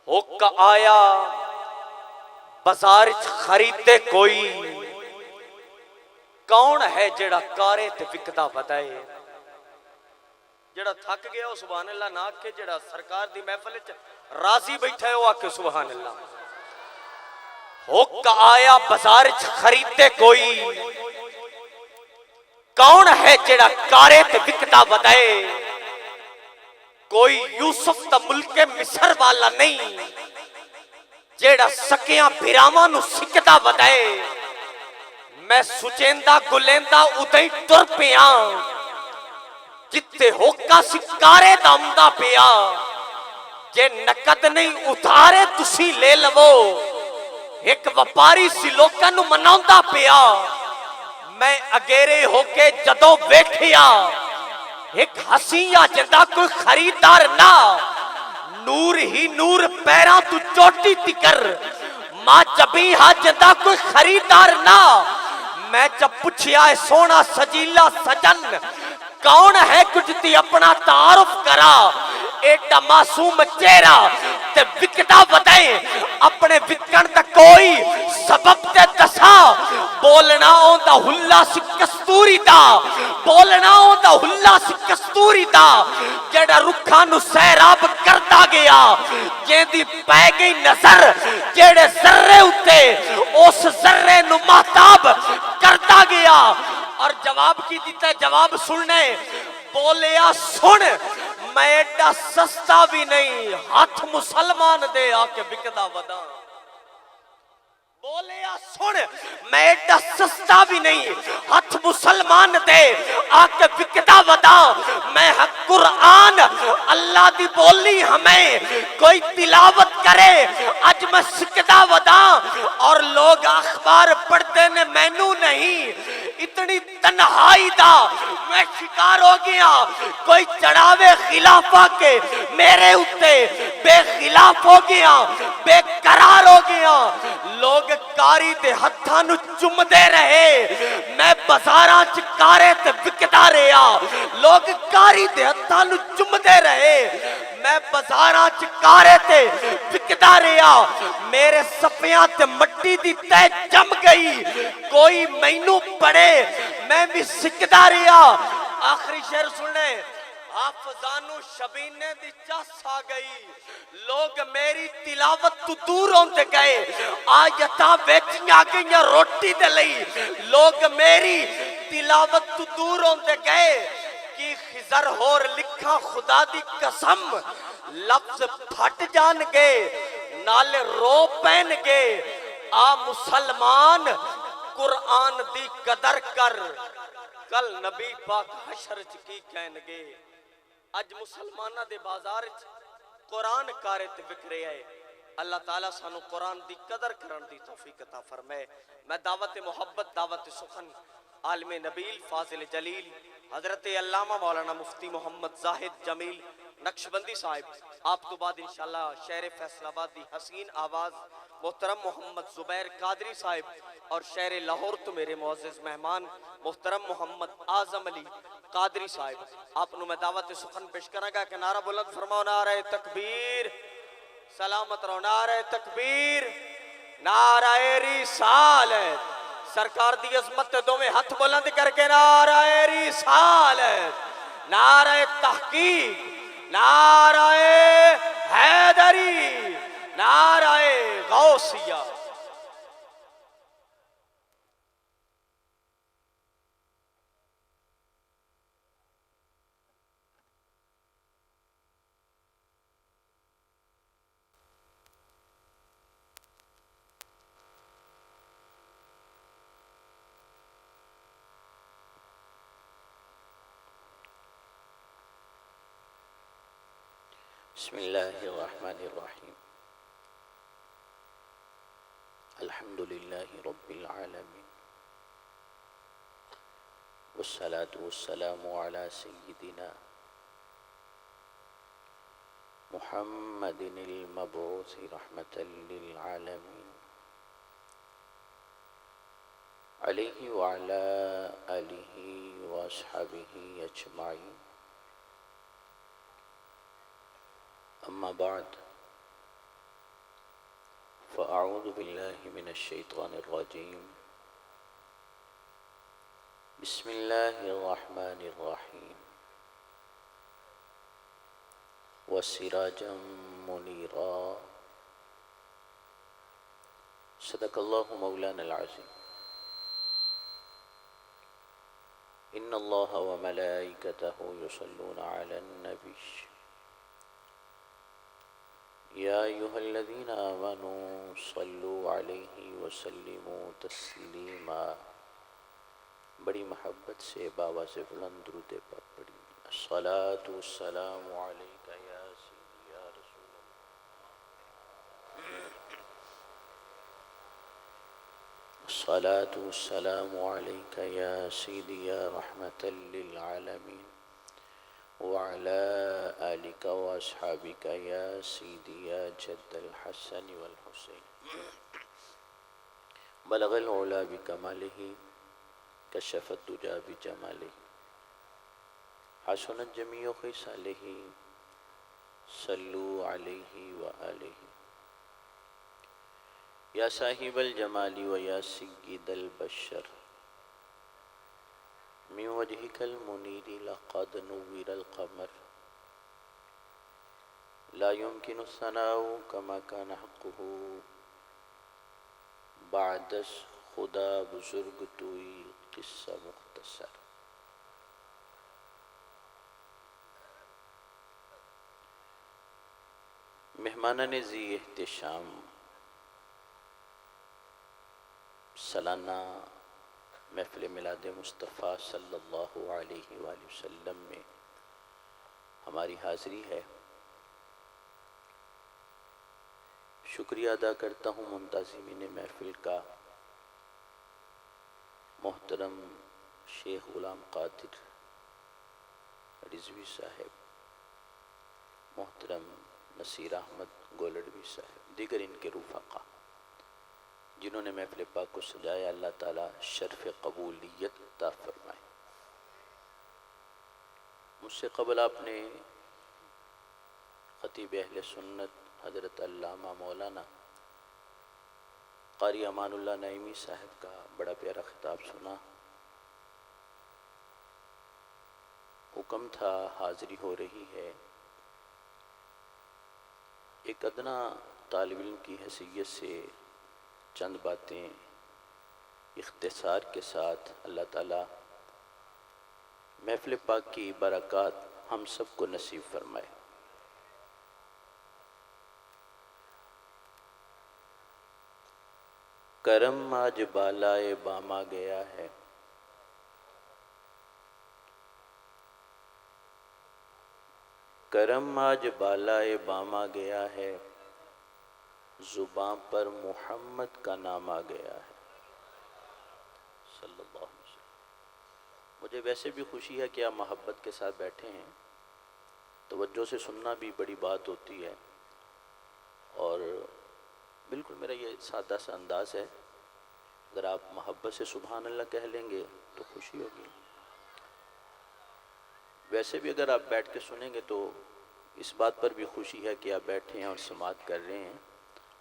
حق آیا بازار خریدے کوئی، کون ہے جڑا کارے تے وکدا بدائے؟ جڑا تھک گیا وہ سبحان اللہ نہ آکھے، جڑا سرکار دی محفل وچ راضی بیٹھا ہے وہ آکھے سبحان اللہ۔ حق آیا بازار خریدے کوئی، کون ہے جڑا کارے تے وکدا بدائے؟ کوئی یوسف تا ملک مصر والا نہیں جیڑا سکیاں بھراواں نو سکدا بدائے۔ میں سچیندہ گلیندہ ادھیں ٹر پیاں، جتے ہوکا سکارے دامدہ پیا، جے نقد نہیں اتھارے تسی لے لو، ایک وپاری سی لوکاں نو مناؤندہ پیا۔ میں اگیرے ہو کے جدوں بیٹھیا، ایک ہسیاں جندہ کوئی خریدار نہ، نور ہی نور پیران تو چوٹی تکر، ماں جبی ہاں جندہ کوئی خریدار نہ۔ میں جب پوچھیا ہے سونا سجیلا سجن، کون ہے کچھ تی اپنا تعارف کرا؟ ایڈا معصوم چہرہ تے وکدا بدائیں، اپنے وکن تا کوئی سبب تے دسا۔ بولنا ہوں دا ہلا سی کستوری دا، بولنا ہوں دا ہلا سی کستوری دا، جڑا رکھانو سیراب کرتا گیا، جیندی پہ گئی نظر جڑے ذرے ہوتے اس ذرے نو محتاب کرتا گیا۔ اور جواب کی دیتا ہے، جواب سننے بولیا سن، میں ایڈا سستا بھی نہیں، ہاتھ مسلمان دے آکے بکدا ودا۔ بولیا سن، میں ایڈا سستا بھی نہیں، ہاتھ مسلمان دے آکے بکدا ودا۔ میں حق قرآن اللہ دی بولی ہمیں کوئی تلاوت کرے، اج میں سکدا ودا۔ اور لوگ اخبار پڑھتے نے مینوں نہیں، اتنی تنہائی دا میں شکار ہو گیا۔ کوئی چڑھاوے خلافہ کے میرے اتے بے خلاف ہو گیا، بے قرار ہو گیا۔ لوگ کاری دے ہتھاں نو چم دے رہے، میں بازاراں چ کارے تے وکدا رہیا۔ لوگ کاری دے ہتھاں نو چم دے رہے، میں بازاراں چ کارے تے وکدا رہیا۔ میرے صفیاں تے مٹی دی تے جم گئی، کوئی مینوں پڑے میں بھی سکدا رہیا۔ آخری شعر سننے، حافظانو شبینے دی چاس آ گئی، لوگ میری تلاوت تو دور ہوندے گئے، آیتاں بیچیاں گئیاں روٹی دے لئی، لوگ میری تلاوت تو دور ہوندے گئے۔ کی خضر ہور لکھا خدا دی قسم، لفظ پھٹ جان گے نالے رو پین گے۔ آ مسلمان قرآن دی قدر کر، کل نبی پاک حشر کی کہنگے۔ اج مسلمانہ دے بازار قرآن کارے تے بکرے آئے۔ اللہ تعالیٰ سانو قرآن دی قدر کرن دی توفیق عطا فرمائے۔ میں دعوت محبت، دعوت سخن، عالم نبیل، فاضل جلیل، حضرت علامہ مولانا مفتی محمد زاہد جمیل نقشبندی صاحب، آپ تو بعد انشاءاللہ شہر فیصل آباد دی حسین آواز محترم محمد زبیر قادری صاحب، اور شہر لاہور تو میرے معزز مہمان محترم محمد اعظم علی قادری صاحب، آپ نو میں دعوت سخن پیش کرنا گا کہ نعرہ بلند فرماؤ، نعرہ تکبیر، سلامت رہو، نعرہ تکبیر، نعرہ رسالت۔ سرکار دی عظمت دو میں ہاتھ بلند کر کے نعرہ رسالت، نعرہ تحقیق، نعرہ حیدری، نعرہ غوثیہ۔ بسم اللہ الرحمن الرحیم، الحمدللہ رب العالمین، والصلاة والسلام على سیدنا محمد المبعوث رحمة للعالمین، علیہ وعلى آلہ واصحابہ اجمعین۔ اما بعد، فأعوذ بالله من الشيطان الرجيم بسم الله الرحمن الرحيم وسراجا منيرا صدق الله مولانا العظيم إن الله وملائكته يصلون على النبي يا أيها الذين آمنوا صلوا عليه وسلموا تسلیما. بڑی محبت سے بابا سے بلند درود پاک پڑھی. الصلاة والسلام علیک یا سیدی یا رسول اللہ. الصلاة والسلام علیک یا سیدی یا رحمة للعالمین وعلى آلك وأصحابك يا سيدي يا جد الحسن والحسين. بلغ العلا بكماله كشف الدجى بجماله حسنت جميع خصاله صلوا عليه وآله. يا صاحب الجمال ويا سيد البشر من وجهك المنير لقد نور القمر لا يمكن الثناء كما كان حقه بعد خدا بزرگ توئی قصہ مختصر. مہمانان ذی احتشام سالانہ محفل میلاد مصطفیٰ صلی اللہ علیہ وآلہ وسلم میں ہماری حاضری ہے. شکریہ ادا کرتا ہوں منتظمین محفل کا، محترم شیخ غلام قادر رضوی صاحب، محترم نصیر احمد گولڑوی صاحب، دیگر ان کے رفقا جنہوں نے محفل پاک کو سجایا. اللہ تعالیٰ شرف قبولیت عطا فرمائے. مجھ سے قبل آپ نے خطیب اہل سنت حضرت علامہ مولانا قاری امان اللہ نعیمی صاحب کا بڑا پیارا خطاب سنا. حکم تھا، حاضری ہو رہی ہے. ایک ادنا طالب علم کی حیثیت سے چند باتیں اختصار کے ساتھ اللہ تعالیٰ محفل پاک کی برکات ہم سب کو نصیب فرمائے. کرم آج بالائے باما گیا ہے، کرم آج بالائے باما گیا ہے، زباں پر محمد کا نام آ گیا ہے صلی اللہ علیہ وسلم. مجھے ویسے بھی خوشی ہے کہ آپ محبت کے ساتھ بیٹھے ہیں. توجہ سے سننا بھی بڑی بات ہوتی ہے، اور بالکل میرا یہ سادہ سا انداز ہے. اگر آپ محبت سے سبحان اللہ کہہ لیں گے تو خوشی ہوگی. ویسے بھی اگر آپ بیٹھ کے سنیں گے تو اس بات پر بھی خوشی ہے کہ آپ بیٹھے ہیں اور سماعت کر رہے ہیں.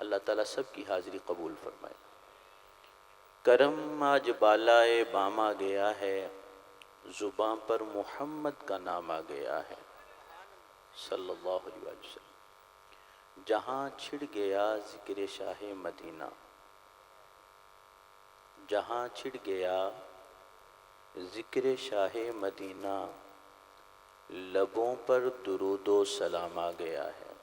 اللہ تعالیٰ سب کی حاضری قبول فرمائے. کرم آج بالائے باما گیا ہے، زباں پر محمد کا نام آ گیا ہے صلی اللہ علیہ وسلم. جہاں چھڑ گیا ذکر شاہ مدینہ، جہاں چھڑ گیا ذکر شاہ مدینہ، لبوں پر درود و سلام آ گیا ہے.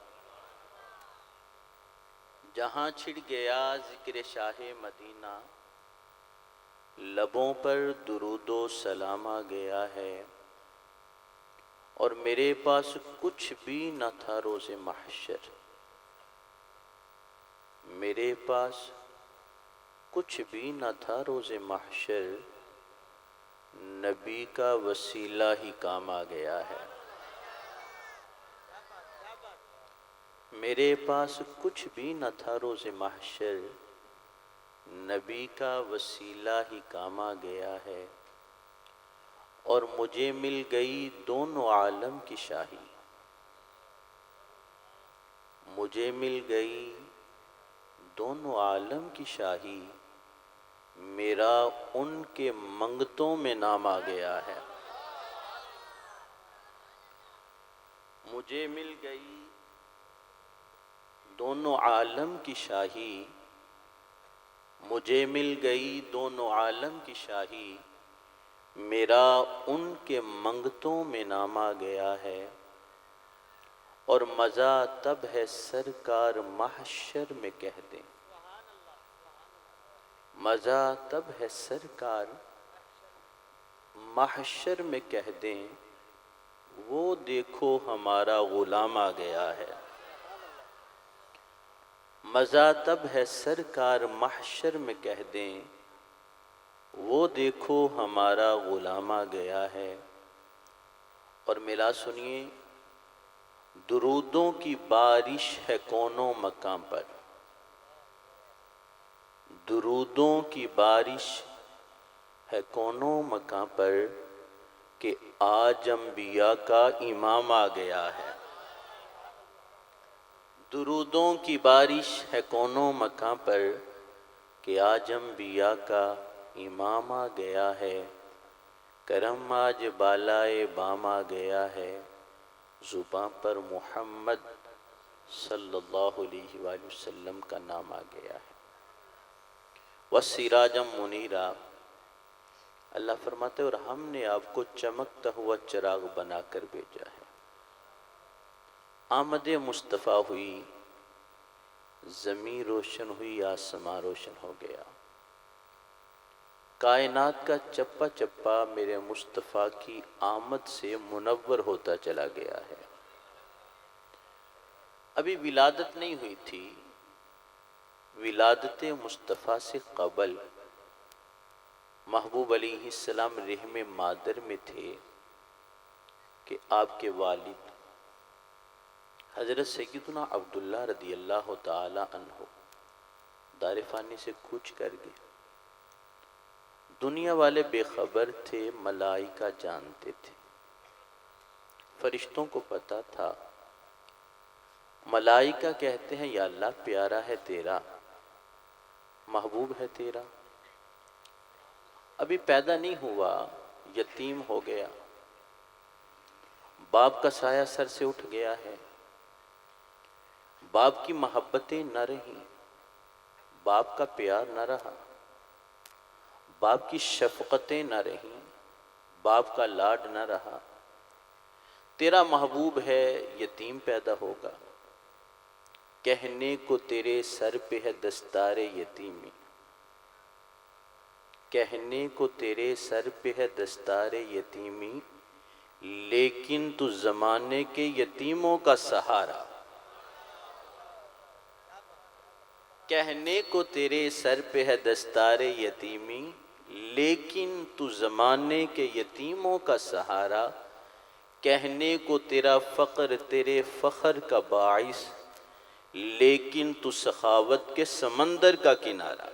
جہاں چھڑ گیا ذکر شاہ مدینہ، لبوں پر درود و سلام آ گیا ہے. اور میرے پاس کچھ بھی نہ تھا روز محشر، میرے پاس کچھ بھی نہ تھا روز محشر، نبی کا وسیلہ ہی کام آ گیا ہے. میرے پاس کچھ بھی نہ تھا روز محشر، نبی کا وسیلہ ہی کام آ گیا ہے. اور مجھے مل گئی دونوں عالم کی شاہی، مجھے مل گئی دونوں عالم کی شاہی میرا ان کے منگتوں میں نام آ گیا ہے۔ مجھے مل گئی دونوں عالم کی شاہی، مجھے مل گئی دونوں عالم کی شاہی، میرا ان کے منگتوں میں نام آ گیا ہے۔ اور مزہ تب ہے سرکار محشر میں کہہ دیں، مزہ تب ہے سرکار محشر میں کہہ دیں، وہ دیکھو ہمارا غلام آ گیا ہے۔ مزہ تب ہے سرکار محشر میں کہہ دیں، وہ دیکھو ہمارا غلام آ گیا ہے۔ اور ملا سنیے، درودوں کی بارش ہے کونوں مقام پر، درودوں کی بارش ہے کونوں مقام پر، کہ آج انبیاء کا امام آ گیا ہے۔ درودوں کی بارش ہے کونوں مقام پر، کہ آج انبیاء کا امام آ گیا ہے۔ کرم آج بالائے بام آ گیا ہے، زباں پر محمد صلی اللہ علیہ وآلہ وسلم کا نام آ گیا ہے۔ وَسِرَاجًا مُنِيرًا، اللہ فرماتے ہیں اور ہم نے آپ کو چمکتا ہوا چراغ بنا کر بھیجا ہے۔ آمد مصطفیٰ ہوئی، زمین روشن ہوئی، آسمان روشن ہو گیا۔ کائنات کا چپا چپا میرے مصطفیٰ کی آمد سے منور ہوتا چلا گیا ہے۔ ابھی ولادت نہیں ہوئی تھی، ولادت مصطفیٰ سے قبل محبوب علیہ السلام رحم مادر میں تھے کہ آپ کے والد حضرت سیدنا عبداللہ رضی اللہ تعالی عنہ دار فانی سے کوچ کر گئے۔ دنیا والے بے خبر تھے، ملائکہ جانتے تھے، فرشتوں کو پتا تھا۔ ملائکہ کہتے ہیں یا اللہ پیارا ہے تیرا، محبوب ہے تیرا، ابھی پیدا نہیں ہوا، یتیم ہو گیا، باپ کا سایہ سر سے اٹھ گیا ہے، باپ کی محبتیں نہ رہیں، باپ کا پیار نہ رہا، باپ کی شفقتیں نہ رہیں، باپ کا لاڈ نہ رہا، تیرا محبوب ہے یتیم پیدا ہوگا، کہنے کو تیرے سر پہ ہے دستار یتیمی، کہنے کو تیرے سر پہ ہے دستار یتیمی، لیکن تو زمانے کے یتیموں کا سہارا، کہنے کو تیرے سر پہ ہے دستار یتیمی، لیکن تو زمانے کے یتیموں کا سہارا، کہنے کو تیرا فقر تیرے فخر کا باعث، لیکن تو سخاوت کے سمندر کا کنارہ۔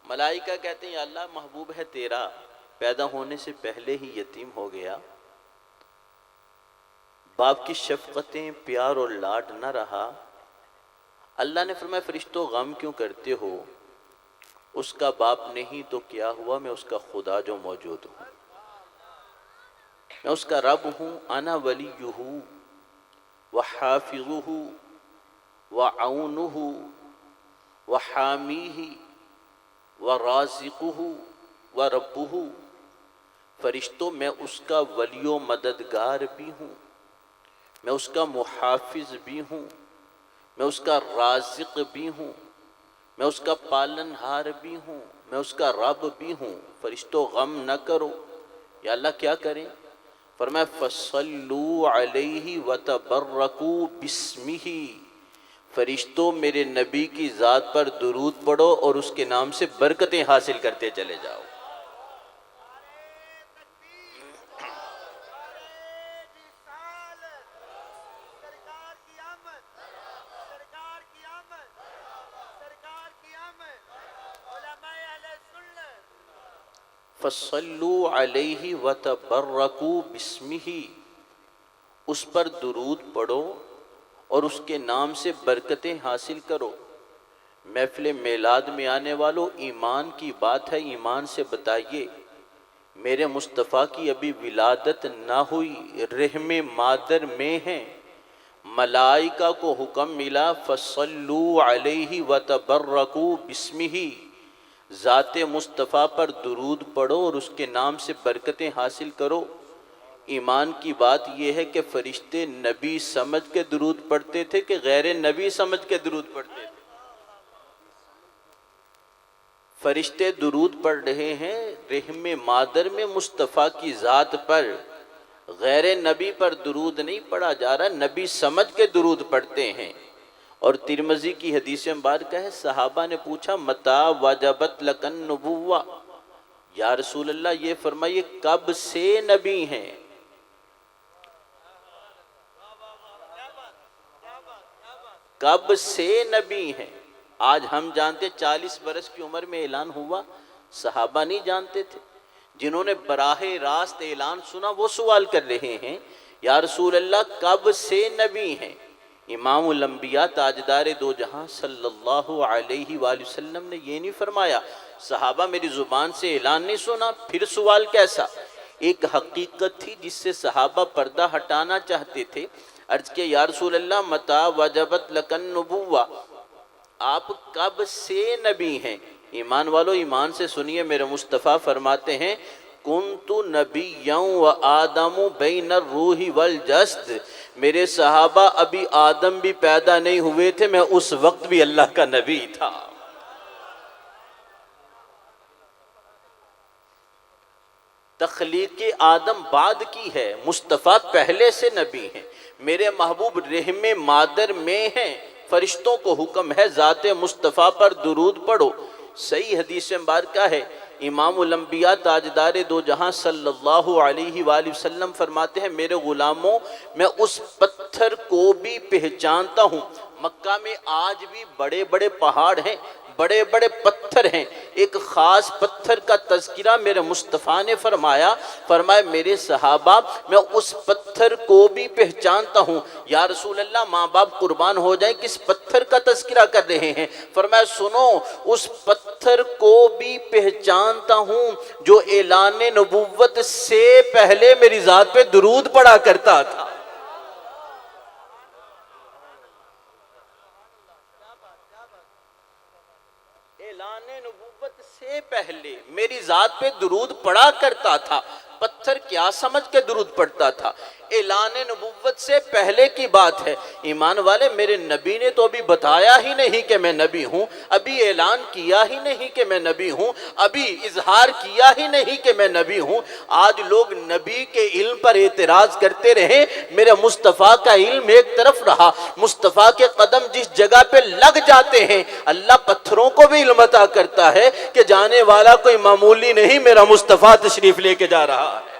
ملائکہ کہتے ہیں یا اللہ محبوب ہے تیرا، پیدا ہونے سے پہلے ہی یتیم ہو گیا، باپ کی شفقتیں پیار اور لاڈ نہ رہا۔ اللہ نے فرمایا فرشتوں غم کیوں کرتے ہو، اس کا باپ نہیں تو کیا ہوا، میں اس کا خدا جو موجود ہوں، میں اس کا رب ہوں، انا ولیہ وحافظہ وعونہ وحامیہ ورازقہ وربہ۔ فرشتوں میں اس کا ولی و مددگار بھی ہوں، میں اس کا محافظ بھی ہوں، میں اس کا رازق بھی ہوں، میں اس کا پالن ہار بھی ہوں، میں اس کا رب بھی ہوں۔ فرشتوں غم نہ کرو، یا اللہ کیا کریں؟ فرمایا فصلوا علیہ وتبرکوا باسمہ، فرشتوں میرے نبی کی ذات پر درود پڑھو اور اس کے نام سے برکتیں حاصل کرتے چلے جاؤ۔ فصلوا علیہ وتبرکوا باسمہ، اس پر درود پڑھو اور اس کے نام سے برکتیں حاصل کرو۔ محفل میلاد میں آنے والوں، ایمان کی بات ہے، ایمان سے بتائیے میرے مصطفیٰ کی ابھی ولادت نہ ہوئی، رحم مادر میں ہیں، ملائکہ کو حکم ملا فصلوا علیہ وتبرکوا بسمہ، ذات مصطفیٰ پر درود پڑھو اور اس کے نام سے برکتیں حاصل کرو۔ ایمان کی بات یہ ہے کہ فرشتے نبی سمجھ کے درود پڑھتے تھے کہ غیر نبی سمجھ کے درود پڑھتے تھے؟ فرشتے درود پڑھ رہے ہیں رحم مادر میں مصطفیٰ کی ذات پر، غیر نبی پر درود نہیں پڑھا جا رہا، نبی سمجھ کے درود پڑھتے ہیں۔ اور ترمذی کی حدیث مبارکہ ہے، صحابہ نے پوچھا متی وجبت لک النبوہ، یا رسول اللہ یہ فرمائیے کب سے نبی ہیں؟ کب سے نبی ہیں؟ آج ہم جانتے 40 برس کی عمر میں اعلان ہوا، صحابہ نہیں جانتے تھے۔ جنہوں نے براہ راست اعلان سنا وہ سوال کر رہے ہیں یا رسول اللہ کب سے نبی ہیں؟ امام الانبیاء تاجدار دو جہاں صلی اللہ علیہ وآلہ وسلم نے یہ نہیں فرمایا صحابہ میری زبان سے اعلان نہیں سنا، پھر سوال کیسا؟ ایک حقیقت تھی جس سے صحابہ پردہ ہٹانا چاہتے تھے۔ عرض کیا یا رسول اللہ متی وجبت لک النبوہ، آپ کب سے نبی ہیں؟ ایمان والو ایمان سے سنیے، میرے مصطفیٰ فرماتے ہیں کنت نبیًا و آدم بین الروح والجسد، میرے صحابہ ابھی آدم بھی پیدا نہیں ہوئے تھے، میں اس وقت بھی اللہ کا نبی تھا۔ تخلیق آدم بعد کی ہے، مصطفیٰ پہلے سے نبی ہیں۔ میرے محبوب رحم مادر میں ہیں، فرشتوں کو حکم ہے ذات مصطفیٰ پر درود پڑھو۔ صحیح حدیث مبارکہ ہے، امام الانبیاء تاجدار دو جہاں صلی اللہ علیہ وآلہ وسلم فرماتے ہیں میرے غلاموں میں اس پتھر کو بھی پہچانتا ہوں، مکہ میں آج بھی بڑے بڑے پہاڑ ہیں، بڑے بڑے پتھر ہیں، ایک خاص پتھر کا تذکرہ میرے مصطفیٰ نے فرمایا میرے صحابہ میں اس پتھر کو بھی پہچانتا ہوں۔ یا رسول اللہ ماں باپ قربان ہو جائیں، کس پتھر کا تذکرہ کر رہے ہیں؟ فرمایا سنو اس پتھر کو بھی پہچانتا ہوں جو اعلان نبوت سے پہلے میری ذات پہ درود پڑا کرتا تھا۔ اعلان نبوت سے پہلے میری ذات پہ درود پڑا کرتا تھا۔ پتھر کیا سمجھ کے درود پڑتا تھا؟ اعلان نبوت سے پہلے کی بات ہے۔ ایمان والے میرے نبی نے تو ابھی بتایا ہی نہیں کہ میں نبی ہوں، ابھی اعلان کیا ہی نہیں کہ میں نبی ہوں، ابھی اظہار کیا ہی نہیں کہ میں نبی ہوں۔ آج لوگ نبی کے علم پر اعتراض کرتے رہے، میرے مصطفیٰ کا علم ایک طرف رہا۔ مصطفیٰ کے قدم جس جگہ پہ لگ جاتے ہیں اللہ پتھروں کو بھی علم عطا کرتا ہے کہ جانے والا کوئی معمولی نہیں، میرا مصطفیٰ تشریف لے کے جا رہا ہے۔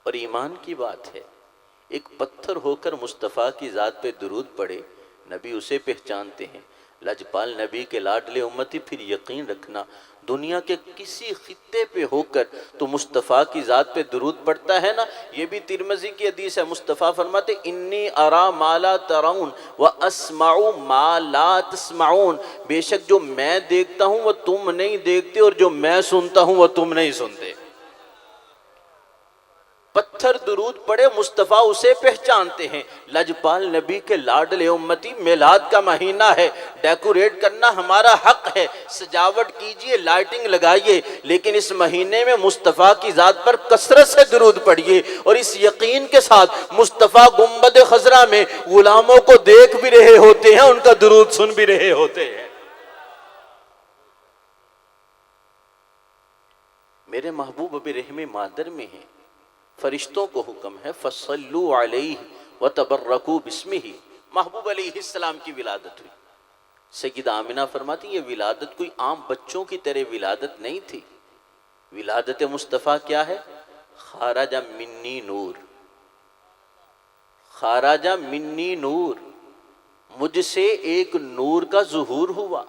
اور ایمان کی بات ہے ایک پتھر ہو کر مصطفیٰ کی ذات پہ درود پڑے، نبی اسے پہچانتے ہیں۔ لجپال نبی کے لاڈلے امتی، پھر یقین رکھنا دنیا کے کسی خطے پہ ہو کر تو مصطفیٰ کی ذات پہ درود پڑتا ہے نا۔ یہ بھی ترمذی کی حدیث ہے، مصطفیٰ فرماتے انی ارا ما لا ترون واسمع ما لا تسمعون، بے شک جو میں دیکھتا ہوں وہ تم نہیں دیکھتے اور جو میں سنتا ہوں وہ تم نہیں سنتے۔ پتھر درود پڑے مصطفیٰ اسے پہچانتے ہیں۔ لجپال نبی کے لاڈلے امتی، میلاد کا مہینہ ہے، ڈیکوریٹ کرنا ہمارا حق ہے، سجاوٹ کیجئے، لائٹنگ لگائیے، لیکن اس مہینے میں مصطفیٰ کی ذات پر کثرت سے درود پڑھیے اور اس یقین کے ساتھ مصطفیٰ گنبد خضرا میں غلاموں کو دیکھ بھی رہے ہوتے ہیں، ان کا درود سن بھی رہے ہوتے ہیں۔ میرے محبوب ابھی رحم مادر میں ہیں، فرشتوں کو حکم ہے فصلوا علیہ وتبرکوا بسمہ۔ محبوب علیہ السلام کی ولادت ہوئی، سیدہ آمنہ فرماتی یہ ولادت کوئی عام بچوں کی طرح ولادت نہیں تھی۔ ولادت مصطفیٰ کیا ہے؟ خرج منی نور، خرج منی نور، مجھ سے ایک نور کا ظہور ہوا،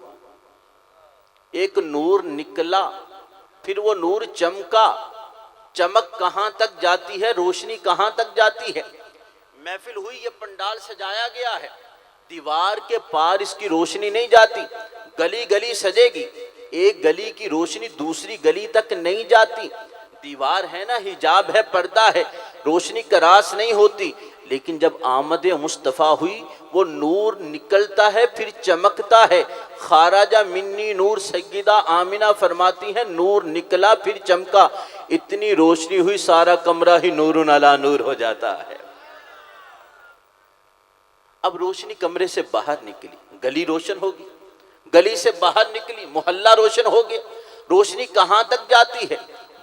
ایک نور نکلا، پھر وہ نور چمکا۔ چمک کہاں تک جاتی ہے؟ روشنی کہاں تک جاتی ہے؟ محفل ہوئی، یہ پنڈال سجایا گیا ہے، دیوار کے پار اس کی روشنی نہیں جاتی، گلی گلی سجے گی، ایک گلی کی روشنی دوسری گلی تک نہیں جاتی، دیوار ہے نا، حجاب ہے، پردہ ہے، روشنی کراس نہیں ہوتی، لیکن جب آمد مصطفیٰ ہوئی وہ نور نکلتا ہے پھر چمکتا ہے۔ خارجہ منی نور، سیدہ آمنہ فرماتی ہیں نور نکلا پھر چمکا، اتنی روشنی ہوئی سارا کمرہ ہی نور علی نور ہو جاتا ہے۔ اب روشنی کمرے سے باہر نکلی، گلی روشن ہوگی، گلی سے باہر نکلی، محلہ روشن ہو گیا، روشنی کہاں تک جاتی ہے؟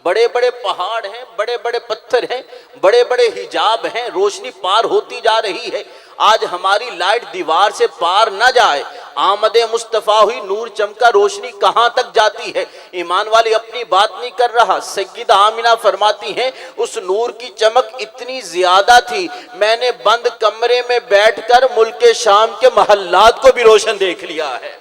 بڑے بڑے پہاڑ ہیں، بڑے بڑے پتھر ہیں، بڑے بڑے حجاب ہیں، روشنی پار ہوتی جا رہی ہے۔ آج ہماری لائٹ دیوار سے پار نہ جائے، آمد مصطفیٰ ہوئی، نور چمکا، روشنی کہاں تک جاتی ہے؟ ایمان والے اپنی بات نہیں کر رہا، سیدہ آمنہ فرماتی ہیں اس نور کی چمک اتنی زیادہ تھی، میں نے بند کمرے میں بیٹھ کر ملک شام کے محلات کو بھی روشن دیکھ لیا ہے۔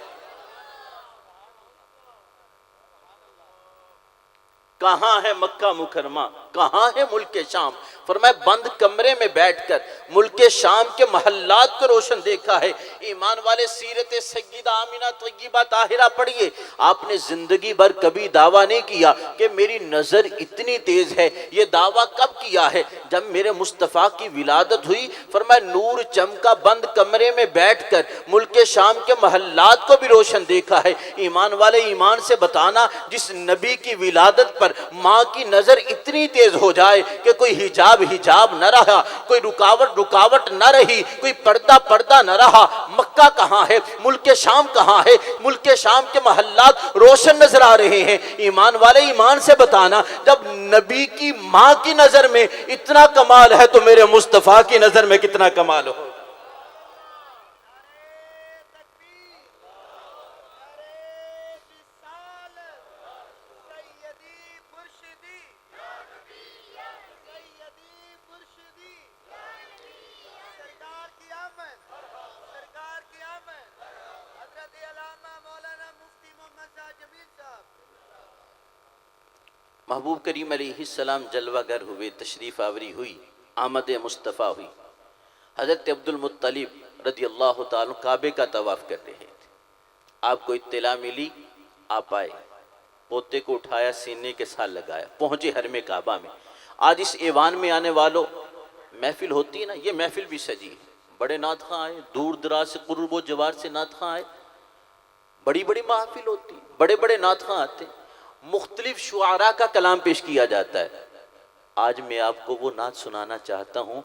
کہاں ہے مکہ مکرمہ، کہاں ہے ملک شام؟ فرمایا بند کمرے میں بیٹھ کر ملک شام کے محلات کو روشن دیکھا ہے۔ ایمان والے سیرت سیدہ آمنہ طیبہ طاہرہ پڑھیے، آپ نے زندگی بھر کبھی دعویٰ نہیں کیا کہ میری نظر اتنی تیز ہے، یہ دعویٰ کب کیا ہے؟ جب میرے مصطفیٰ کی ولادت ہوئی، فرمایا نور چمکا، بند کمرے میں بیٹھ کر ملک شام کے محلات کو بھی روشن دیکھا ہے۔ ایمان والے ایمان سے بتانا، جس نبی کی ولادت پر ماں کی نظر اتنی تیز ہو جائے کہ کوئی حجاب نہ رہا، کوئی رکاوٹ نہ رہی، کوئی پردہ نہ رہا، مکہ کہاں ہے؟ ملک شام کہاں ہے؟ ملک شام کے محلات روشن نظر آ رہے ہیں۔ ایمان والے ایمان سے بتانا، جب نبی کی ماں کی نظر میں اتنا کمال ہے تو میرے مصطفیٰ کی نظر میں کتنا کمال ہو۔ محبوب کریم علیہ السلام جلوہ گر ہوئے، تشریف آوری ہوئی، آمد مصطفیٰ ہوئی۔ حضرت عبد المطلب رضی اللہ تعالیٰ کعبے کا طواف کر رہے تھے، آپ کو اطلاع ملی، آپ آئے، پوتے کو اٹھایا، سینے کے ساتھ لگایا، پہنچے حرم کعبہ میں۔ آج اس ایوان میں آنے والوں، محفل ہوتی ہے نا، یہ محفل بھی سجی ہے، بڑے نعت خواں آئے، دور دراز سے قرب و جوار سے نعت خواں آئے، بڑی بڑی محفل ہوتی ہے، بڑے بڑے نعت خواں آتے ہیں، مختلف شعراء کا کلام پیش کیا جاتا ہے۔ آج میں آپ کو وہ نعت سنانا چاہتا ہوں،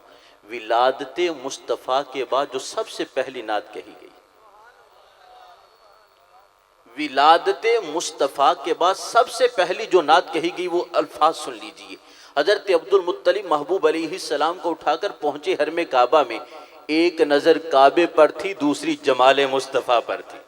ولادت مصطفیٰ کے بعد جو سب سے پہلی نعت کہی گئی، ولادت مصطفیٰ کے بعد سب سے پہلی جو نعت کہی گئی وہ الفاظ سن لیجئے۔ حضرت عبد المطلب محبوب علیہ السلام کو اٹھا کر پہنچے حرم کعبہ میں، ایک نظر کعبے پر تھی، دوسری جمال مصطفیٰ پر تھی۔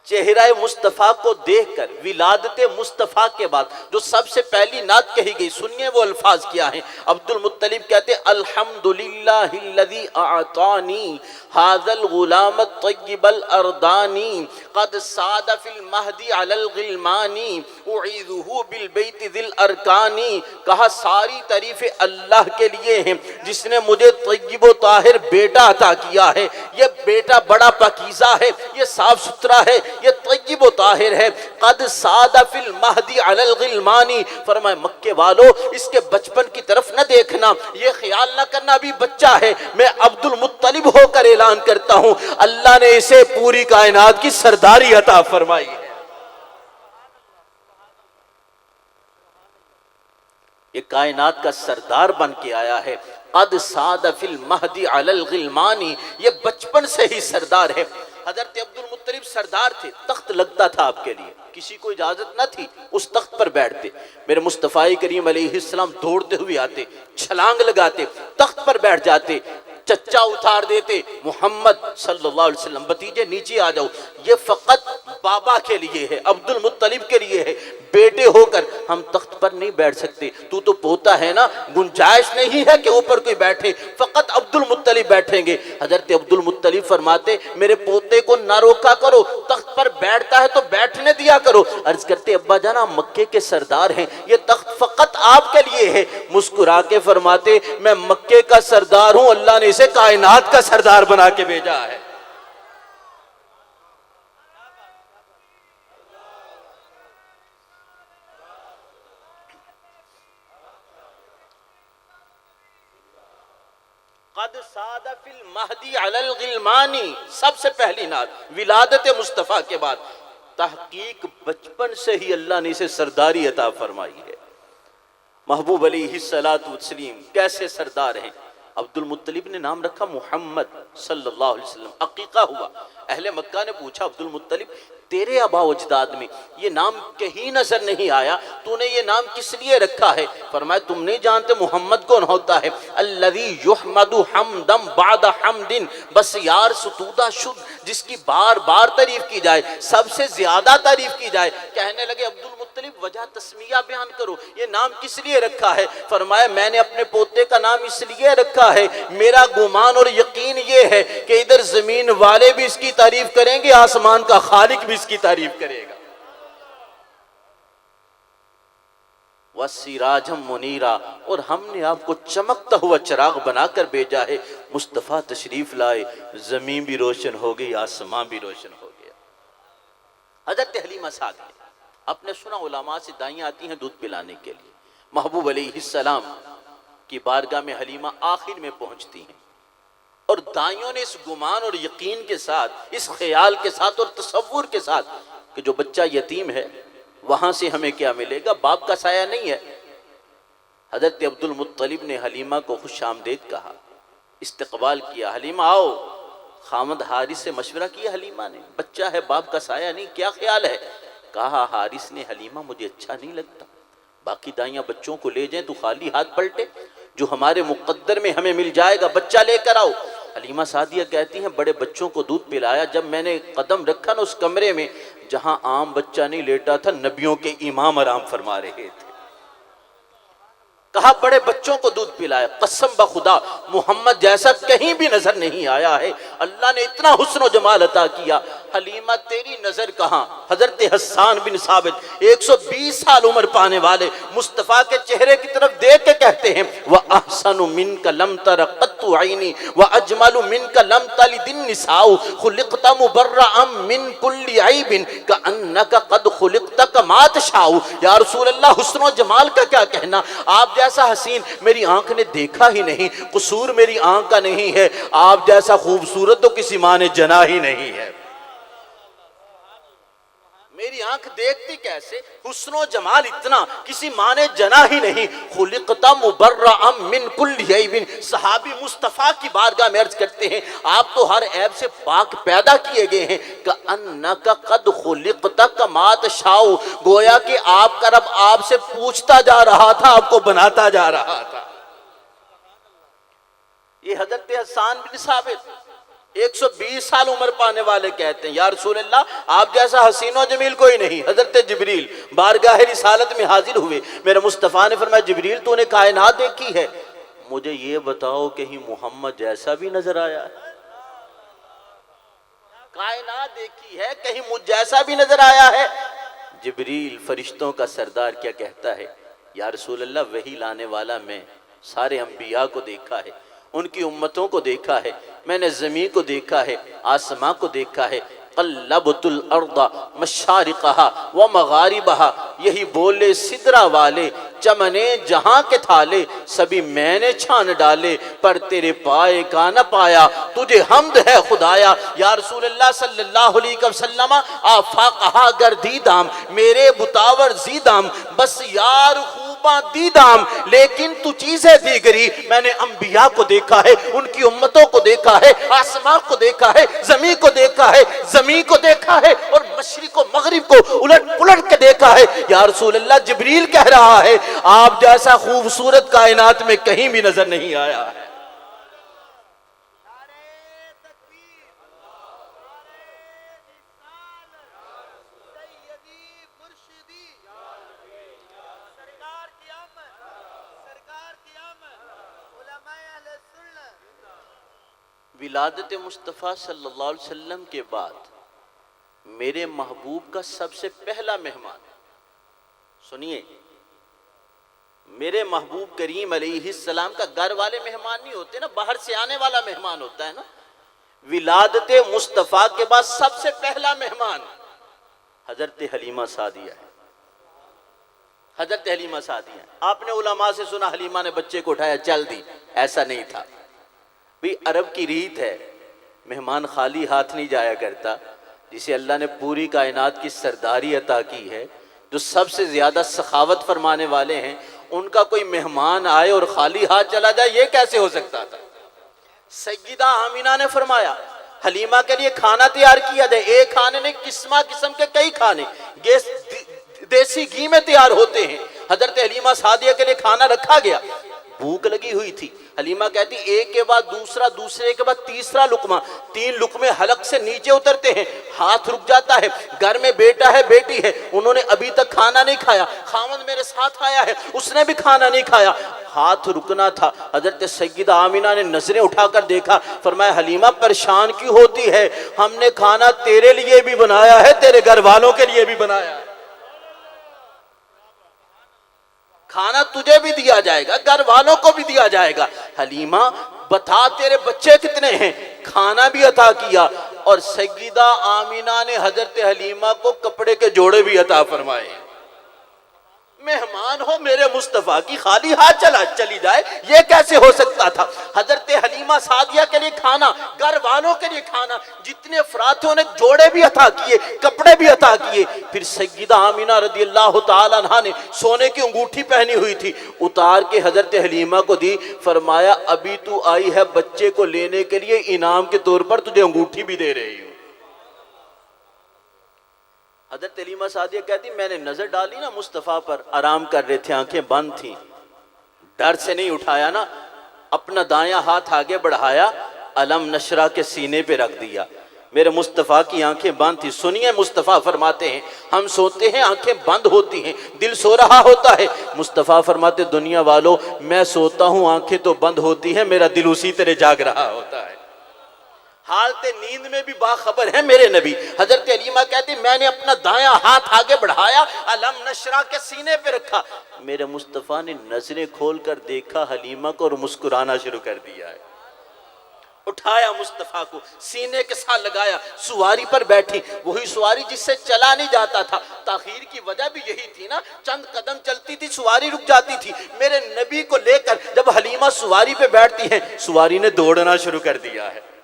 چہرہ مصطفیٰ کو دیکھ کر ولادت مصطفیٰ کے بعد جو سب سے پہلی نعت کہی گئی، سنیے وہ الفاظ کیا ہیں۔ عبد المطلب کہتے ہیں الحمدللہ الذی اعطانی ھذا الغلام الطیب الارضانی قد ساد فی المہدی علی الغلمانی اعیذہ بالبیت ذی الارکانی۔ کہا ساری تعریفیں اللہ کے لیے ہیں جس نے مجھے طیب و طاہر بیٹا عطا کیا ہے۔ یہ بیٹا بڑا پاکیزہ ہے، یہ صاف ستھرا ہے، یہ طیب و طاہر ہے۔ قد ساد فی المہدی علی الغلمانی، فرمائے مکے والو اس کے بچپن کی طرف نہ دیکھنا، یہ خیال نہ کرنا ابھی بچہ ہے، میں عبد المطلب ہو کر اعلان کرتا ہوں اللہ نے اسے پوری کائنات کی سرداری عطا فرمائی ہے۔ یہ کائنات کا سردار بن کے آیا ہے۔ قد ساد فی المہدی علی الغلمانی، یہ بچپن سے ہی سردار ہے۔ حضرت عبد المطلب سردار تھے، تخت لگتا تھا آپ کے لیے، کسی کو اجازت نہ تھی اس تخت پر بیٹھتے، میرے مصطفیٰ کریم علیہ السلام دوڑتے ہوئے آتے، چھلانگ لگاتے، تخت پر بیٹھ جاتے، چچا اتار دیتے، محمد صلی اللہ علیہ وسلم بتیجے نیچے آ جاؤ، یہ فقط بابا کے لیے ہے، عبد المطلب کے لیے ہے، بیٹے ہو کر ہم تخت پر نہیں بیٹھ سکتے، تو پوتا ہے نا، گنجائش نہیں ہے کہ اوپر کوئی بیٹھے، فقط عبد المطلب بیٹھیں گے۔ حضرت عبد المطلب فرماتے میرے پوتے کو نہ روکا کرو، تخت پر بیٹھتا ہے تو بیٹھنے دیا کرو۔ عرض کرتے ابا جانا مکے کے سردار ہیں، یہ تخت فقط آپ کے لیے ہے۔ مسکرا کے فرماتے میں مکے کا سردار ہوں، اللہ نے اسے کائنات کا سردار بنا کے بھیجا ہے۔ قد ساد فی المہدی علی الغلمانی، سب سے پہلی نعت ولادت مصطفیٰ کے بعد تحقیق بچپن سے ہی اللہ نے اسے سرداری عطا فرمائی ہے۔ محبوب علیہ الصلوۃ والسلام کیسے سردار ہیں؟ عبد المطلب نے نام رکھا محمد صلی اللہ علیہ وسلم، عقیقہ ہوا، اہل مکہ نے پوچھا عبد المطلب تیرے آبا و اجداد میں یہ نام کہیں نظر نہیں آیا، تو نے یہ نام کس لیے رکھا ہے؟ فرمایا تم نہیں جانتے محمد کون ہوتا ہے؟ الذی یحمد حمدا بعد حمد، بس یار ستودہ شد، جس کی بار بار تعریف کی جائے، سب سے زیادہ تعریف کی جائے۔ کہنے لگے عبد المطلب وجہ تسمیہ بیان کرو، یہ نام کس لیے رکھا ہے؟ فرمایا میں نے اپنے پوتے کا نام اس لیے رکھا ہے، میرا گمان اور یقین یہ ہے کہ ادھر زمین والے بھی اس کی تعریف کریں گے، آسمان کا خالق بھی اس کی تعریف کرے گا۔ وَسِرَاجًا مُنِيرًا، اور ہم نے آپ کو چمکتا ہوا چراغ بنا کر بھیجا ہے۔ مصطفیٰ تشریف لائے، زمین بھی روشن ہو گئی، آسمان بھی روشن ہو گیا۔ حضرت حلیمہ سعدیہ، آپ نے سنا علماء سے دائیاں آتی ہیں دودھ پلانے کے لیے، محبوب علیہ السلام کی بارگاہ میں حلیمہ آخر میں پہنچتی ہیں، اور دائیوں نے اس گمان اور یقین کے ساتھ، اس خیال کے ساتھ اور تصور کے ساتھ کہ جو بچہ یتیم ہے وہاں سے ہمیں کیا ملے گا، باپ کا سایہ نہیں ہے۔ حضرت عبد المطلب نے حلیمہ کو خوش آمدید کہا، استقبال کیا، حلیمہ آؤ۔ خامد حارث سے مشورہ کیا حلیمہ نے، بچہ ہے باپ کا سایہ نہیں، کیا خیال ہے؟ کہا حارث نے حلیمہ مجھے اچھا نہیں لگتا، باقی دائیاں بچوں کو لے جائیں تو خالی ہاتھ پلٹے، جو ہمارے مقدر میں ہمیں مل جائے گا بچہ لے کر آؤ۔ حلیمہ سعدیہ کہتی ہیں بڑے بچوں کو دودھ پلایا، جب میں نے قدم رکھا نا اس کمرے میں جہاں عام بچہ نہیں لیٹا تھا، نبیوں کے امام آرام فرما رہے تھے۔ کہا بڑے بچوں کو دودھ پلایا، قسم بخدا محمد جیسا کہیں بھی نظر نہیں آیا ہے، اللہ نے اتنا حسن و جمال عطا کیا۔ حلیمہ تیری نظر کہاں؟ حضرت حسان بن ثابت 120 سال عمر پانے والے مصطفیٰ کے چہرے کی طرف دیکھ کے کہتے ہیں وَأَحْسَنُ مِنْكَ لَمْ تَرَ قَطُّ عَيْنِي وَأَجْمَلُ مِنْكَ لَمْ تَلِدِ النِّسَاءُ خُلِقْتَ مُبَرَّأً مِنْ كُلِّ عَيْبٍ كَأَنَّكَ قَدْ خُلِقْتَ كَمَا تَشَاءُ۔ یا رسول اللہ حسن و جمال کا کیا کہنا، آپ جیسا حسین میری آنکھ نے دیکھا ہی نہیں، قصور میری آنکھ کا نہیں ہے، آپ جیسا خوبصورت تو کسی ماں نے جنا ہی نہیں ہے۔ میری آنکھ دیکھتی کیسے، حسن و جمال اتنا کسی ماں نے جنا ہی نہیں۔ خلقت مبرأ من کل عیب، صحابی مصطفیٰ کی بارگاہ میں عرض کرتے ہیں آپ تو ہر عیب سے پاک پیدا کیے گئے ہیں۔ کأنک قد خلقت کما تشاء، گویا کہ آپ کا رب آپ سے پوچھتا جا رہا تھا، آپ کو بناتا جا رہا تھا۔ یہ حضرت حسان بن ثابت 120 سال عمر پانے والے کہتے ہیں یا رسول اللہ آپ جیسا حسین و جمیل کوئی نہیں۔ حضرت جبریل بارگاہ رسالت میں حاضر ہوئے، میرے مصطفیٰ نے فرمایا جبریل تو نے کائنات دیکھی ہے، مجھے یہ بتاؤ کہیں محمد جیسا بھی نظر آیا ہے؟ کائنات دیکھی ہے، کہیں مجھ جیسا بھی نظر آیا ہے؟ جبریل فرشتوں کا سردار کیا کہتا ہے یا رسول اللہ وحی لانے والا میں سارے انبیاء کو دیکھا ہے، ان کی امتوں کو دیکھا ہے، میں نے زمین کو دیکھا ہے، آسمان کو دیکھا ہے، قلبت الارض مشارقہا ومغاربہا، یہی بولے سدرہ والے چمنے جہاں کے تھالے، سبھی میں نے چھان ڈالے پر تیرے پائے کا نہ پایا، تجھے حمد ہے خدایا۔ یا رسول اللہ صلی اللہ علیہ وسلم آفاقہا گردیدام، میرے بتاور زیدام، بس یار خوباں دیدام، لیکن تو چیزیں دیگری، میں نے انبیاء کو دیکھا ہے، ان کی امتوں کو دیکھا ہے، آسمان کو دیکھا ہے، زمین کو دیکھا ہے، زمین کو دیکھا ہے اور مشرق و مغرب کو الٹ پلٹ کے دیکھا ہے۔ یا رسول اللہ جبریل کہہ رہا ہے آپ جیسا خوبصورت کائنات میں کہیں بھی نظر نہیں آیا ہے۔ ولادت مصطفیٰ صلی اللہ علیہ وسلم کے بعد میرے محبوب کا سب سے پہلا مہمان، سنیے، میرے محبوب کریم علیہ السلام کا گھر والے مہمان نہیں ہوتے نا، باہر سے آنے والا مہمان ہوتا ہے نا۔ ولادت مصطفیٰ کے بعد سب سے پہلا مہمان حضرت حلیمہ سعدیہ ہے۔ حضرت حلیمہ سعدیہ، آپ نے علماء سے سنا حلیمہ نے بچے کو اٹھایا چل دی، ایسا نہیں تھا بھی۔ عرب کی ریت ہے، مہمان خالی ہاتھ نہیں جایا کرتا۔ جسے اللہ نے پوری کائنات کی سرداری عطا کی ہے، جو سب سے زیادہ سخاوت فرمانے والے ہیں، ان کا کوئی مہمان آئے اور خالی ہاتھ چلا جائے، یہ کیسے ہو سکتا تھا؟ سیدہ آمینہ نے فرمایا حلیمہ کے لیے کھانا تیار کیا جائے، ایک کھانے نہیں، قسم کے کئی کھانے دیسی گھی میں تیار ہوتے ہیں۔ حضرت حلیمہ سعدیہ کے لیے کھانا رکھا گیا، بھوک لگی ہوئی تھی۔ حلیمہ کہتی ایک کے بعد دوسرا، دوسرے کے بعد تیسرا لقمہ، 3 لقمے حلق سے نیچے اترتے ہیں، ہاتھ رک جاتا ہے۔ گھر میں بیٹا ہے، بیٹی ہے، انہوں نے ابھی تک کھانا نہیں کھایا۔ خاوند میرے ساتھ آیا ہے، اس نے بھی کھانا نہیں کھایا، ہاتھ رکنا تھا۔ حضرت سیدہ آمینہ نے نظریں اٹھا کر دیکھا، فرمایا حلیمہ پریشان کیوں ہوتی ہے؟ ہم نے کھانا تیرے لیے بھی بنایا ہے، تیرے گھر والوں کے لیے بھی بنایا ہے، کھانا تجھے بھی دیا جائے گا، گھر والوں کو بھی دیا جائے گا۔ حلیمہ بتا تیرے بچے کتنے ہیں؟ کھانا بھی عطا کیا، اور سیدہ آمینہ نے حضرت حلیمہ کو کپڑے کے جوڑے بھی عطا فرمائے۔ مہمان ہو میرے مصطفیٰ کی، خالی ہاتھ چلی جائے، یہ کیسے ہو سکتا تھا؟ حضرت حلیمہ سعدیہ کے لیے کھانا، گھر والوں کے لیے کھانا، جتنے افراد تھے انہیں جوڑے بھی عطا کیے، کپڑے بھی عطا کیے۔ پھر سیدہ آمینہ رضی اللہ تعالیٰ عنہا نے سونے کی انگوٹھی پہنی ہوئی تھی، اتار کے حضرت حلیمہ کو دی، فرمایا ابھی تو آئی ہے بچے کو لینے کے لیے، انعام کے طور پر تجھے انگوٹھی بھی دے رہی ہوں۔ حضرت حلیمہ سعدیہ کہتی میں نے نظر ڈالی نا مصطفیٰ پر، آرام کر رہے تھے، آنکھیں بند تھیں، ڈر سے نہیں اٹھایا نا، اپنا دایاں ہاتھ آگے بڑھایا، علم نشرہ کے سینے پہ رکھ دیا۔ میرے مصطفیٰ کی آنکھیں بند تھی۔ سنیے مصطفیٰ فرماتے ہیں ہم سوتے ہیں آنکھیں بند ہوتی ہیں، دل سو رہا ہوتا ہے۔ مصطفیٰ فرماتے دنیا والوں میں سوتا ہوں آنکھیں تو بند ہوتی ہیں، میرا دل اسی طرح جاگ رہا ہوتا ہے۔ حالت نیند میں بھی باخبر ہے میرے نبی۔ حضرت حلیمہ کہتی میں نے اپنا دایاں ہاتھ آگے بڑھایا، علم نشرہ کے سینے پہ رکھا، میرے مصطفیٰ نے نظریں کھول کر دیکھا حلیمہ کو اور مسکرانا شروع کر دیا ہے۔ اٹھایا مصطفیٰ کو، سینے کے ساتھ لگایا، سواری پر بیٹھی، وہی سواری جس سے چلا نہیں جاتا تھا۔ تاخیر کی وجہ بھی یہی تھی نا، چند قدم چلتی تھی سواری رک جاتی تھی۔ میرے نبی کو لے کر جب حلیمہ سواری پہ بیٹھتی ہیں، سواری نے دوڑنا شروع کر دیا ہے،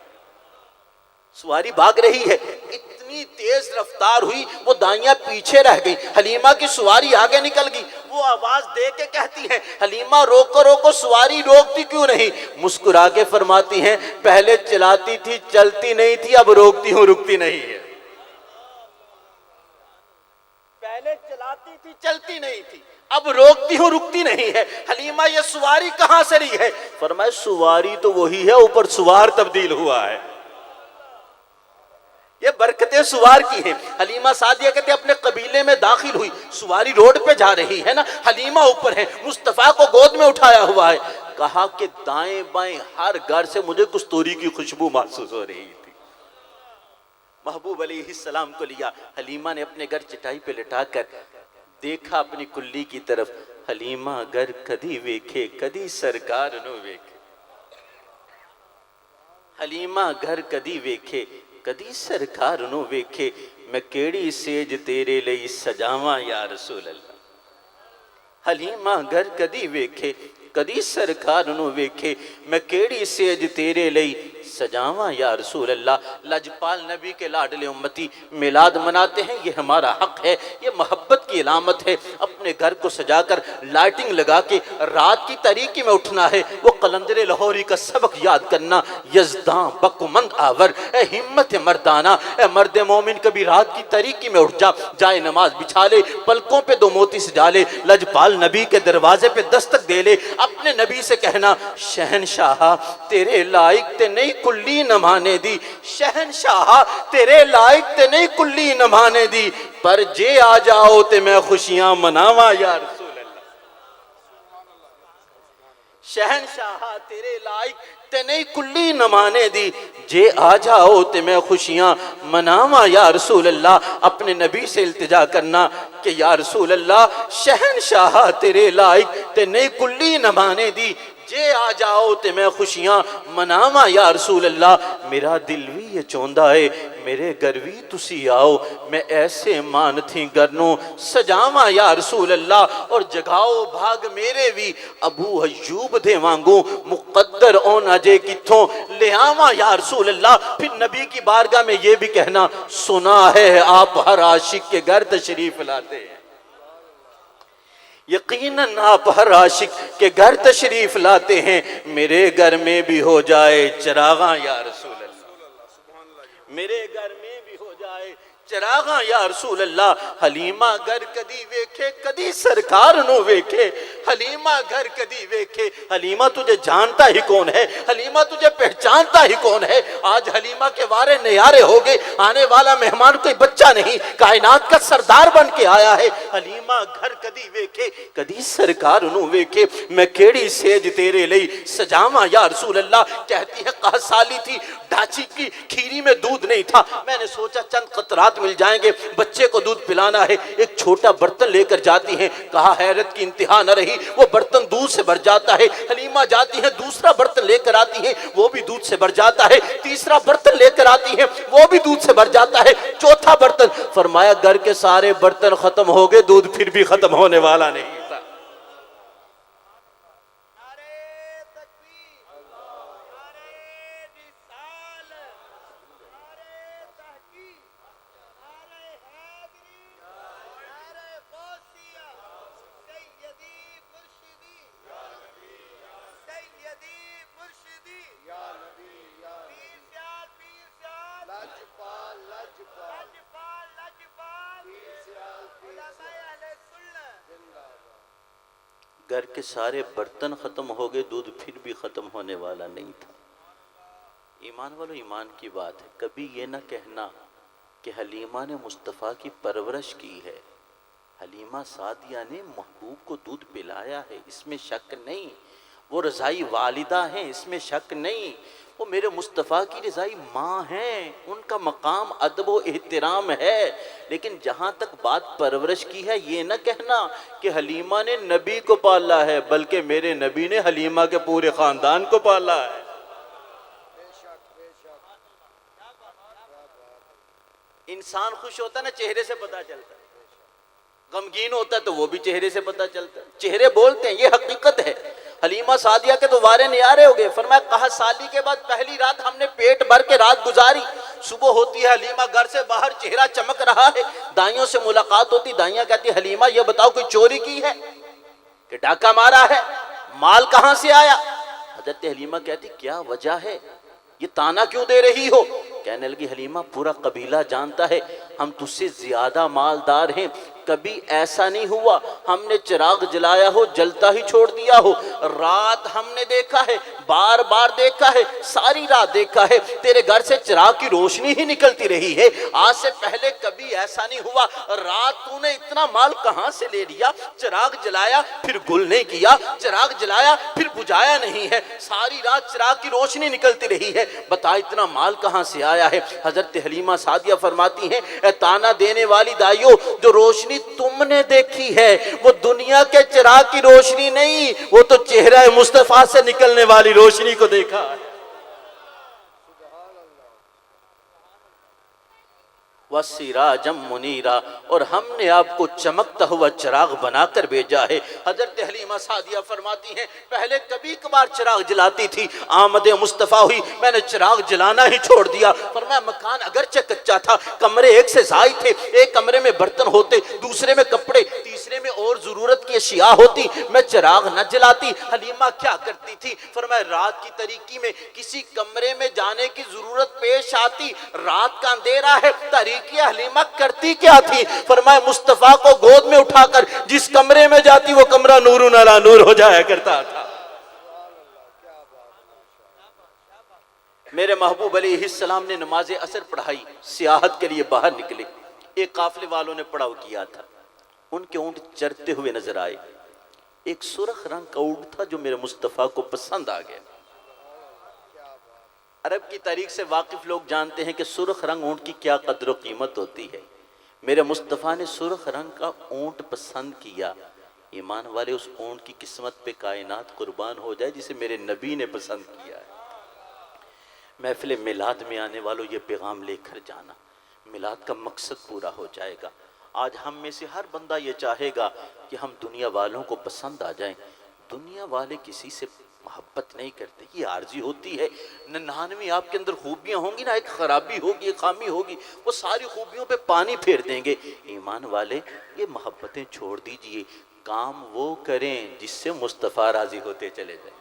سواری بھاگ رہی ہے، اتنی تیز رفتار ہوئی وہ دائیاں پیچھے رہ گئی، حلیمہ کی سواری آگے نکل گئی۔ وہ آواز دے کے کہتی ہیں حلیمہ روکو روکو، سواری روکتی کیوں نہیں؟ مسکرا کے فرماتی ہیں پہلے چلاتی تھی چلتی نہیں تھی، اب روکتی ہوں رکتی نہیں ہے۔ پہلے چلاتی تھی چلتی نہیں تھی، اب روکتی ہوں رکتی نہیں ہے۔ حلیمہ یہ سواری کہاں سے رہی ہے؟ فرمایا سواری تو وہی ہے، اوپر سوار تبدیل ہوا ہے، یہ برکتیں سوار کی ہیں۔ حلیمہ سعدیہ کہتے ہیں اپنے قبیلے میں داخل ہوئی، سواری روڈ پہ جا رہی ہے نا، حلیمہ اوپر ہے، مصطفیٰ کو گود میں اٹھایا ہوا ہے۔ کہا کہ دائیں بائیں ہر گھر سے مجھے کستوری کی خوشبو محسوس ہو رہی تھی۔ محبوب علیہ السلام کو لیا، حلیمہ نے اپنے گھر چٹائی پہ لٹا کر دیکھا اپنی کلی کی طرف، حلیمہ گھر کدی ویکھے کدی سرکار نو ویکھے، حلیمہ گھر کدی ویکھے کدی سرکار نو ویکھے، میں کیڑی سیج تیرے لئی سجاواں یا رسول اللہ۔ حلیمہ گھر کدی ویکھے کدی سرکار نو ویکھے، میں کیڑی سیج تیرے لئی سجاواں یا رسول اللہ۔ لجپال نبی کے لاڈلے امتی میلاد مناتے ہیں، یہ ہمارا حق ہے، یہ محبت کی علامت ہے۔ اپنے گھر کو سجا کر لائٹنگ لگا کے رات کی تاریکی میں اٹھنا ہے، وہ قلندر لاہوری کا سبق یاد کرنا، یزداں بکمند آور، اے ہمت مردانہ، اے مرد مومن کبھی رات کی تاریکی میں اٹھ جا، جائے نماز بچھا لے، پلکوں پہ 2 موتی سجا لے، لجپال نبی کے دروازے پہ دستک دے لے، اپنے نبی سے کہنا شہنشاہ تیرے لائق تے نہیں کلی نمانے دی، شہنشاہ تیرے لائق تے نہیں کلی نمانے دی، پر جے آ جاؤ تے میں خوشیاں مناواں یا رسول اللہ۔ شہنشاہ تیرے لائق تے نہیں کلی نمانے دی جے آ جاؤ تے میں خوشیاں مناواں یا رسول اللہ اپنے نبی سے التجا کرنا کہ یا رسول اللہ شہنشاہ تیرے لائق تے نہیں کلی نمانے دی جے آ جاؤ تے میں خوشیاں مناواں یا رسول اللہ میرا دل بھی یہ چوندا ہے میرے گھر بھی تسی آؤ میں ایسے مان تھی گرنوں سجاواں یا رسول اللہ اور جگاؤ بھاگ میرے بھی ابو ایوب دے وانگوں مقدر اونا جے کتھوں لے آواں یا رسول اللہ پھر نبی کی بارگاہ میں یہ بھی کہنا سنا ہے آپ ہر عاشق کے گھر تشریف لاتے ہیں یقیناً آپ ہر عاشق کے گھر تشریف لاتے ہیں میرے گھر میں بھی ہو جائے چراغاں یا رسول اللہ میرے گھر میں بھی ہو جائے چراغاں یا رسول اللہ حلیمہ گھر کدی ویکھے کدی سرکار نو ویکھے حلیمہ گھر کدی ویکھے حلیمہ تجھے جانتا ہی کون ہے حلیمہ تجھے پہچانتا ہی کون ہے آج حلیمہ کے وارے نیارے ہو گئے آنے والا مہمان کوئی بچہ نہیں کائنات کا سردار بن کے آیا ہے حلیمہ گھر کدی ویکھے کدی سرکار نو ویکھے میں کیڑی سیج تیرے لئی سجاواں یا رسول اللہ کہتی ہے قحط سالی تھی ڈھاچی کی کھیری میں دودھ نہیں تھا میں نے سوچا چند قطرات مل جائیں گے بچے کو دودھ پلانا ہے ایک چھوٹا برتن لے کر جاتی ہیں کہا حیرت کی انتہا نہ رہی وہ برتن دودھ سے بھر جاتا ہے حلیمہ جاتی ہیں دوسرا برتن لے کر آتی ہیں وہ بھی دودھ سے بھر جاتا ہے تیسرا برتن لے کر آتی ہیں وہ بھی دودھ سے بھر جاتا ہے چوتھا برتن فرمایا گھر کے سارے برتن ختم ہو گئے دودھ پھر بھی ختم ہونے والا نہیں تھا گھر کے سارے برتن ختم ہو گئے دودھ پھر بھی ختم ہونے والا نہیں تھا ایمان والو ایمان کی بات ہے کبھی یہ نہ کہنا کہ حلیمہ نے مصطفیٰ کی پرورش کی ہے حلیمہ سعدیہ نے محبوب کو دودھ پلایا ہے اس میں شک نہیں وہ رضائی والدہ ہیں اس میں شک نہیں وہ میرے مصطفیٰ کی رضائی ماں ہیں ان کا مقام ادب و احترام ہے لیکن جہاں تک بات پرورش کی ہے یہ نہ کہنا کہ حلیمہ نے نبی کو پالا ہے بلکہ میرے نبی نے حلیمہ کے پورے خاندان کو پالا ہے انسان خوش ہوتا ہے نا چہرے سے پتا چلتا ہے غمگین ہوتا ہے تو وہ بھی چہرے سے پتا چلتا ہے چہرے بولتے ہیں یہ حقیقت ہے حلیمہ سعدیہ کے تو وارے نیارے ہو گئے فرمایا قحط سالی کے بعد پہلی رات ہم نے پیٹ بھر کے رات گزاری صبح ہوتی ہے حلیمہ گھر سے باہر چہرہ چمک رہا ہے دائیوں سے ملاقات ہوتی دائیاں کہتی حلیمہ یہ بتاؤ کوئی چوری کی ہے کہ ڈاکہ مارا ہے مال کہاں سے آیا حضرت حلیمہ کہتی کیا وجہ ہے یہ تانا کیوں دے رہی ہو کہنے لگی حلیمہ پورا قبیلہ جانتا ہے ہم تجھ سے زیادہ مالدار ہیں کبھی ایسا نہیں ہوا ہم نے چراغ جلایا ہو جلتا ہی چھوڑ دیا ہو رات ہم نے دیکھا ہے بار بار دیکھا ہے ساری رات دیکھا ہے تیرے گھر سے چراغ کی روشنی ہی نکلتی رہی ہے آج سے پہلے کبھی ایسا نہیں ہوا رات تو نے اتنا مال کہاں سے لے لیا چراغ جلایا پھر گل نہیں کیا چراغ جلایا پھر بجھایا نہیں ہے ساری رات چراغ کی روشنی نکلتی رہی ہے بتا اتنا مال کہاں سے آیا ہے حضرت حلیمہ سعدیہ فرماتی ہیں اے تانا دینے والی دائیوں جو روشنی تم نے دیکھی ہے وہ دنیا کے چراغ کی روشنی نہیں وہ تو چہرہ مصطفیٰ سے نکلنے والی روشنی کو دیکھا ہے وَسِرَاجًا مُنِيرًا اور ہم نے آپ کو چمکتا ہوا چراغ بنا کر بھیجا ہے حضرت حلیمہ سعدیہ فرماتی ہیں پہلے کبھی کبھار چراغ جلاتی تھی آمد مصطفیٰ ہوئی میں نے چراغ جلانا ہی چھوڑ دیا فرمایا مکان اگرچہ کچا تھا کمرے ایک سے زائد تھے ایک کمرے میں برتن ہوتے دوسرے میں کپڑے تیسرے میں اور ضرورت کی اشیاء ہوتی میں چراغ نہ جلاتی حلیمہ کیا کرتی تھی فرمایا رات کی تاریکی میں کسی کمرے میں جانے کی ضرورت پیش آتی رات کا اندھیرا ہے تاریکی حلیمہ کرتی کیا تھی فرمایا مصطفیٰ کو گود میں اٹھا کر جس کمرے میں جاتی وہ کمرہ نور علی نور ہو جایا کرتا تھا میرے محبوب علیہ السلام نے نماز عصر پڑھائی سیاحت کے لیے باہر نکلے ایک قافلے والوں نے پڑاؤ کیا تھا ان کے اونٹ چرتے ہوئے نظر آئے ایک سرخ رنگ کا اونٹ تھا جو میرے مصطفیٰ کو پسند آ گیا عرب کی تاریخ سے واقف لوگ جانتے ہیں کہ سرخ رنگ اونٹ کی کیا قدر و قیمت ہوتی ہے۔ میرے مصطفیٰ نے سرخ رنگ کا اونٹ پسند کیا، ایمان والے اس اونٹ کی قسمت پہ کائنات قربان ہو جائے جسے میرے نبی نے پسند کیا ہے۔ محفل میلاد میں آنے والوں یہ پیغام لے کر جانا، میلاد کا مقصد پورا ہو جائے گا۔ آج ہم میں سے ہر بندہ یہ چاہے گا کہ ہم دنیا والوں کو پسند آ جائیں۔ دنیا والے کسی سے محبت نہیں کرتے، یہ عارضی ہوتی ہے۔ 99 آپ کے اندر خوبیاں ہوں گی نا، ایک خرابی ہوگی، ایک خامی ہوگی، وہ ساری خوبیوں پہ پانی پھیر دیں گے۔ ایمان والے یہ محبتیں چھوڑ دیجئے، کام وہ کریں جس سے مصطفیٰ راضی ہوتے چلے جائیں۔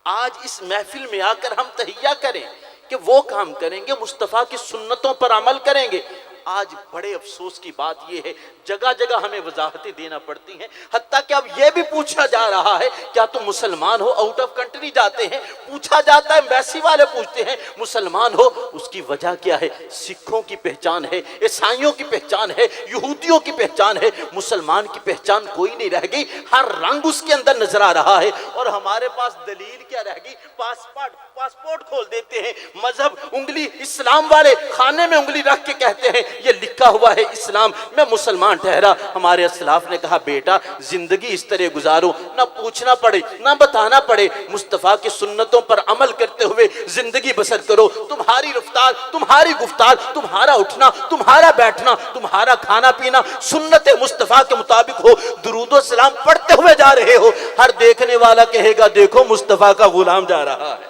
آج اس محفل میں آ کر ہم تہیہ کریں کہ وہ کام کریں گے، مصطفیٰ کی سنتوں پر عمل کریں گے۔ آج بڑے افسوس کی بات یہ ہے، جگہ جگہ ہمیں وضاحتیں دینا پڑتی ہیں، حتیٰ کہ اب یہ بھی پوچھا جا رہا ہے کیا تم مسلمان ہو؟ آؤٹ آف کنٹری جاتے ہیں، پوچھا جاتا ہے، ایمبیسی والے پوچھتے ہیں مسلمان ہو؟ اس کی وجہ کیا ہے؟ سکھوں کی پہچان ہے، عیسائیوں کی پہچان ہے، یہودیوں کی پہچان ہے، مسلمان کی پہچان کوئی نہیں رہ گئی، ہر رنگ اس کے اندر نظر آ رہا ہے۔ اور ہمارے پاس دلیل کیا رہ گئی؟ پاسپورٹ کھول دیتے ہیں، مذہب انگلی اسلام والے کھانے میں انگلی رکھ کے کہتے ہیں یہ لکھا ہوا ہے اسلام، میں مسلمان ٹھہرا۔ ہمارے اسلاف نے کہا بیٹا زندگی اس طرح گزارو، نہ پوچھنا پڑے نہ بتانا پڑے، مصطفیٰ کی سنتوں پر عمل کرتے ہوئے زندگی بسر کرو۔ تمہاری رفتار، تمہاری گفتار، تمہارا اٹھنا، تمہارا بیٹھنا، تمہارا کھانا پینا سنت مصطفیٰ کے مطابق ہو۔ درود و سلام پڑھتے ہوئے جا رہے ہو، ہر دیکھنے والا کہے گا دیکھو مصطفیٰ کا غلام جا رہا ہے۔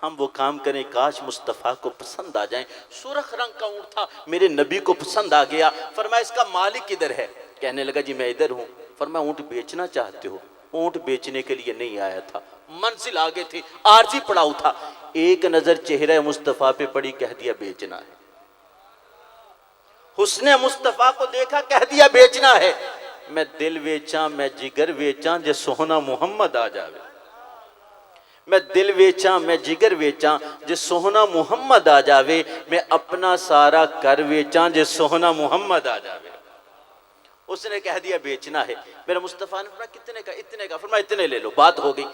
ہم وہ کام کریں کاش مصطفیٰ کو پسند آ جائیں۔ سرخ رنگ کا اونٹ تھا، میرے نبی کو پسند آ گیا۔ فرمایا اس کا مالک کدھر ہے؟ کہنے لگا جی میں ادھر ہوں۔ فرمایا اونٹ بیچنا چاہتے ہو؟ اونٹ بیچنے کے لیے نہیں آیا تھا، منزل آگے تھی، عارضی پڑاؤ تھا۔ ایک نظر چہرہ مصطفیٰ پہ پڑی، کہہ دیا بیچنا ہے۔ حسن مصطفیٰ کو دیکھا، کہہ دیا بیچنا ہے۔ میں دل ویچاں، میں جگر ویچاں، جے سوہنا محمد آ جاوے۔ میں دل ویچاں، میں جگر ویچاں، جے سوہنا محمد آ جاوے۔ میں اپنا سارا کر ویچاں، جے سوہنا محمد آ جاوے۔ اس نے کہہ دیا بیچنا ہے۔ میرا مصطفیٰ نے فرمایا کتنے کا؟ اتنے کا۔ فرمایا اتنے لے لو، بات ہو گئی۔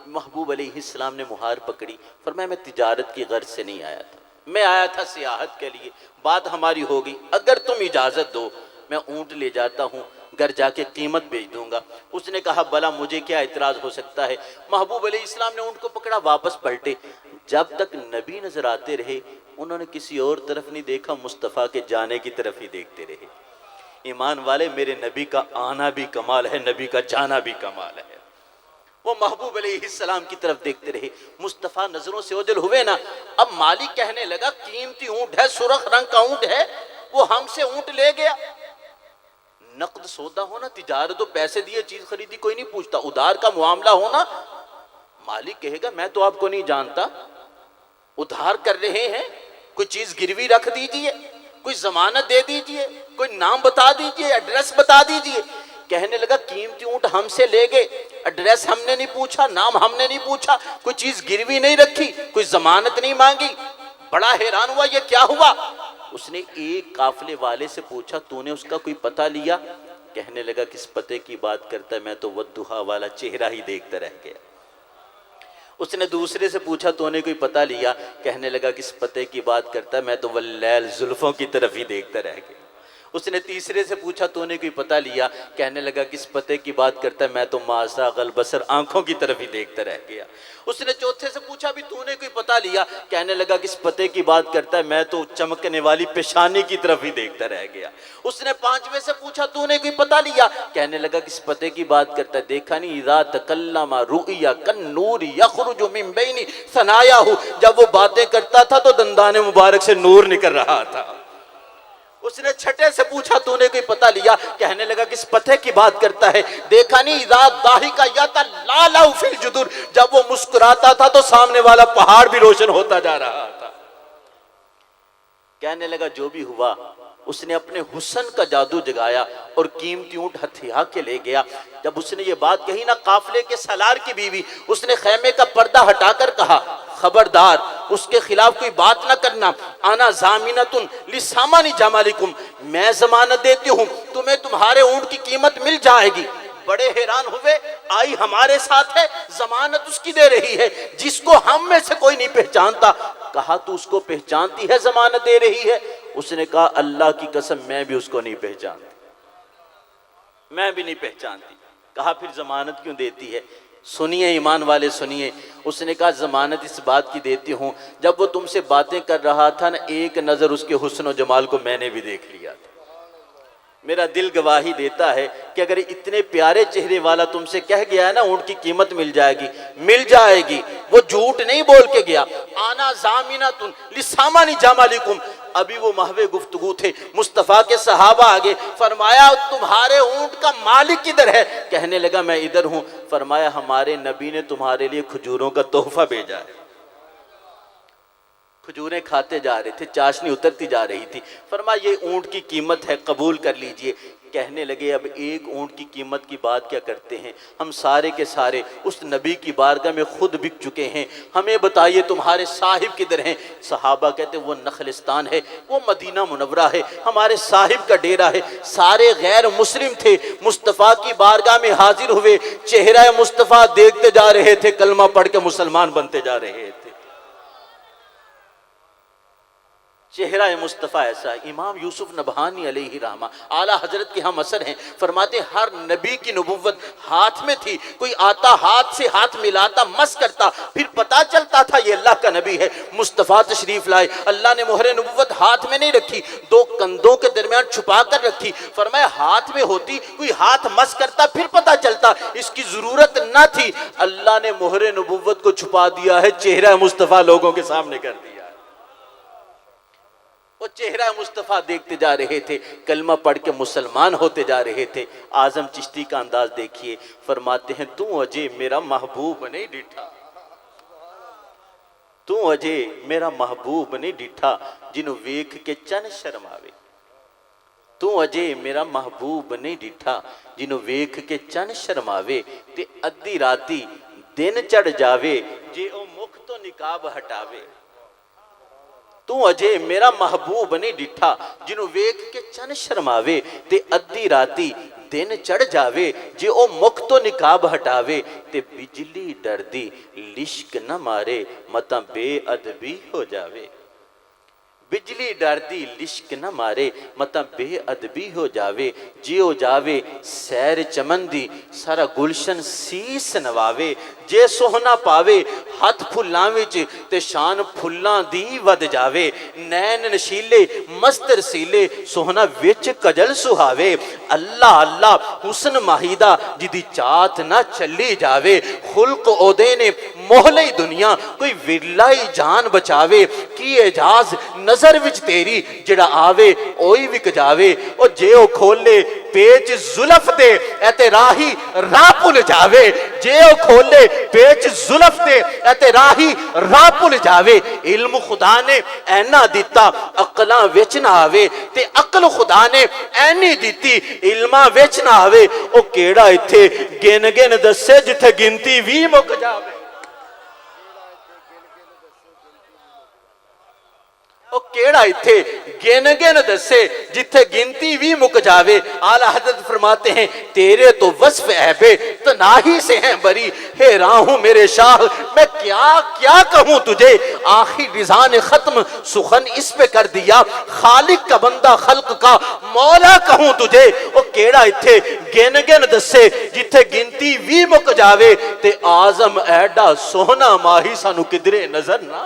محبوب علیہ السلام نے مہار پکڑی، فرمایا میں تجارت کی غرض سے نہیں آیا تھا، میں آیا تھا سیاحت کے لیے، بات ہماری ہوگی، اگر تم اجازت دو میں اونٹ لے جاتا ہوں، گھر جا کے قیمت بیچ دوں گا۔ اس نے کہا بلا مجھے کیا اعتراض ہو سکتا ہے۔ محبوب علیہ السلام نے اونٹ کو پکڑا، واپس پلٹے۔ جب تک نبی نظر آتے رہے انہوں نے کسی اور طرف نہیں دیکھا، مصطفیٰ کے جانے کی طرف ہی دیکھتے رہے۔ ایمان والے میرے نبی کا آنا بھی کمال ہے، نبی کا جانا بھی کمال ہے۔ وہ محبوب علیہ السلام کی طرف دیکھتے رہے۔ مصطفیٰ نظروں سے اوجھل ہوئے نا۔ اب مالک کہنے لگا قیمتی اونٹ ہے، سرخ رنگ کا اونٹ ہے، وہ ہم سے اونٹ لے گیا۔ نقد سودا ہونا، تجارت و پیسے دیے چیز خریدی کوئی نہیں پوچھتا، ادھار کا معاملہ ہونا، مالک کہے گا میں تو آپ کو نہیں جانتا، ادھار کر رہے ہیں، کوئی چیز گروی رکھ دیجئے، کوئی ضمانت دے دیجئے، کوئی نام بتا دیجئے، ایڈریس بتا دیجئے۔ کہنے لگا قیمتی اونٹ ہم سے لے گئے، ایڈریس ہم نے نہیں پوچھا، نام ہم نے نہیں پوچھا، کوئی چیز گروی نہیں رکھی، کوئی ضمانت نہیں مانگی۔ بڑا حیران ہوا یہ کیا ہوا۔ اس نے ایک قافلے والے سے پوچھا تو نے اس کا کوئی پتہ لیا؟ کہنے لگا کس پتے کی بات کرتا ہے، میں تو والضحیٰ والا چہرہ ہی دیکھتا رہ گیا۔ اس نے دوسرے سے پوچھا تو نے کوئی پتہ لیا؟ کہنے لگا کس پتے کی بات کرتا ہے، میں تو واللیل زلفوں کی طرف ہی دیکھتا رہ گیا۔ اس نے تیسرے سے پوچھا تو نے کوئی پتہ لیا؟ کہنے لگا کس پتے کی بات کرتا ہے، میں تو ما زاغ البصر آنکھوں کی طرف ہی دیکھتا رہ گیا۔ اس نے چوتھے سے پوچھا بھی تو نے کوئی پتہ لیا؟ کہنے لگا کس پتے کی بات کرتا ہے، میں تو چمکنے والی پیشانی کی طرف ہی دیکھتا رہ گیا۔ اس نے پانچویں سے پوچھا تو نے کوئی پتہ لیا؟ کہنے لگا کس پتے کی بات کرتا ہے، دیکھا نہیں اذا تکلم رؤیا کالنور یخرج من بین ثنایاہ، جب وہ باتیں کرتا تھا تو دندان مبارک سے نور نکل رہا تھا۔ اس نے چھٹے سے پوچھا تو نے کوئی پتہ لیا؟ کہنے لگا کس پتے کی بات کرتا ہے، دیکھا نہیں اذا ضاحک یتلالا فی الجدر، جب وہ مسکراتا تھا تو سامنے والا پہاڑ بھی روشن ہوتا جا رہا تھا۔ کہنے لگا جو بھی ہوا، اس نے اپنے حسن کا جادو جگایا اور قیمتی اونٹ ہتھیا کے لے گیا۔ جب اس نے یہ بات کہی نا قافلے کے سالار کی بیوی، اس نے خیمے کا پردہ ہٹا کر کہا خبردار اس کے خلاف کوئی بات نہ کرنا، انا ضامنۃ لسامان جمالکم، میں ضمانت دیتی ہوں تمہیں تمہارے اونٹ کی قیمت مل جائے گی۔ بڑے حیران ہوئے، آئی ہمارے ساتھ ہے، ضمانت اس کی دے رہی ہے جس کو ہم میں سے کوئی نہیں پہچانتا۔ کہا تو اس کو پہچانتی ہے ضمانت دے رہی ہے؟ اس نے کہا اللہ کی قسم میں بھی اس کو نہیں پہچانتی، میں بھی نہیں پہچانتی۔ کہا پھر ضمانت کیوں دیتی ہے؟ سنیے ایمان والے سنیے، اس نے کہا ضمانت اس بات کی دیتی ہوں، جب وہ تم سے باتیں کر رہا تھا نا، ایک نظر اس کے حسن و جمال کو میں نے بھی دیکھ لیا تھا۔ میرا دل گواہی دیتا ہے کہ اگر اتنے پیارے چہرے والا تم سے کہہ گیا ہے نا اونٹ کی قیمت مل جائے گی، مل جائے گی، وہ جھوٹ نہیں بول کے گیا۔ آنا ضامنۃ لسامانی جمالکم، ابھی وہ محو گفتگو تھے، مصطفیٰ کے صحابہ آگے، فرمایا تمہارے اونٹ کا مالک کدھر ہے؟ کہنے لگا میں ادھر ہوں۔ فرمایا ہمارے نبی نے تمہارے لیے کھجوروں کا تحفہ بھیجا ہے۔ کھجوریں کھاتے جا رہے تھے، چاشنی اترتی جا رہی تھی، فرمایا یہ اونٹ کی قیمت ہے، قبول کر لیجئے۔ کہنے لگے اب ایک اونٹ کی قیمت کی بات کیا کرتے ہیں، ہم سارے کے سارے اس نبی کی بارگاہ میں خود بک چکے ہیں، ہمیں بتائیے تمہارے صاحب کدھر ہیں؟ صحابہ کہتے وہ نخلستان ہے، وہ مدینہ منورہ ہے، ہمارے صاحب کا ڈیرہ ہے۔ سارے غیر مسلم تھے، مصطفیٰ کی بارگاہ میں حاضر ہوئے، چہرہ مصطفیٰ دیکھتے جا رہے تھے، کلمہ پڑھ کے مسلمان بنتے جا رہے تھے۔ چہرہ مصطفیٰ ایسا ہے۔ امام یوسف نبہانی علیہ رحمہ اعلیٰ حضرت کے ہم اثر ہیں، فرماتے ہر نبی کی نبوت ہاتھ میں تھی، کوئی آتا ہاتھ سے ہاتھ ملاتا، مس کرتا، پھر پتا چلتا تھا یہ اللہ کا نبی ہے۔ مصطفیٰ تشریف لائے، اللہ نے مہر نبوت ہاتھ میں نہیں رکھی، دو کندھوں کے درمیان چھپا کر رکھی۔ فرمایا ہاتھ میں ہوتی، کوئی ہاتھ مس کرتا، پھر پتا چلتا، اس کی ضرورت نہ تھی۔ اللہ نے مہر نبوت کو چھپا دیا ہے، چہرہ مصطفیٰ لوگوں کے سامنے کر دیا۔ وہ چہرہ مصطفیٰ دیکھتے جا رہے تھے، کلمہ پڑھ کے مسلمان ہوتے جا رہے تھے۔ اعظم چشتی کا انداز دیکھیے، فرماتے ہیں تو اجے میرا محبوب نہیں ڈٹھا، تو اجے میرا محبوب نہیں ڈٹھا، جنوں ویکھ کے چن شرماوے۔ تو اجے میرا محبوب نہیں ڈٹھا، جنوں ویکھ کے چن شرماوے، تے ادھی راتی دن چڑھ جاوے، جے او مکھ تو نقاب ہٹاوے۔ تو اجے میرا محبوب نہیں ڈٹھا، جنوں ویکھ کے چن شرماوے، تے ادھی راتی دن چڑھ جاوے، جے او مکھ تو نقاب ہٹاوے، تے بجلی ڈردی لشک نہ مارے، متاں بے ادبی ہو جاوے۔ بجلی ڈردی لشک نہ مارے، متاں بے ادبی ہو جاوے، جے ہو جاوے سیر چمن دی، سارا گلشن سیس نواوے۔ جے سوہنا پاوے ہاتھ پھلاں وچ، تے شان پھلاں دی ود جاوے۔ نین نشیلے مست رسیلے، سوہنا وچ کجل سہاوے۔ اللہ اللہ حسن ماہیدہ، جدی چات نہ چلی جاوے۔ خلق اودے نے محلے دنیا، کوئی ورلائی جان بچاوے۔ کی اعجاز نظر وچ تیری، جڑا آوے اوئی وک جاوے۔ او جے او کھولے پیچ زلف دے، اے راہی راہ پل جاوے۔ جے او کھولے پیچ زلف دے، اے راہی راہ پل جاوے۔ علم خدا نے اینا دیتا، عقلاں وچ نہ آوے، تے عقل خدا نے اینی دیتی، علماں وچ نہ آوے۔ او کیڑا ایتھے گن گن دسے، جتھے گنتی وی مک جاوے۔ او کیڑا ایتھے گن گن دسے، جتھے گنتی وی مک جاوے۔ اعلیٰ حضرت فرماتے ہیں تیرے تو وصف عیبے تناہی سے ہیں بری، حیران ہوں میرے شاہ میں کیا کہوں تجھے۔ آخر رضا نے ختم سخن اس پہ کر دیا، خالق کا بندہ خلق کا مولا کہوں تجھے۔ او کیڑا ایتھے گن گن دسے، جتھے گنتی وی مک جاوے، تے آزم ایڈا سوہنا ماہی سانو کدرے نظر نہ۔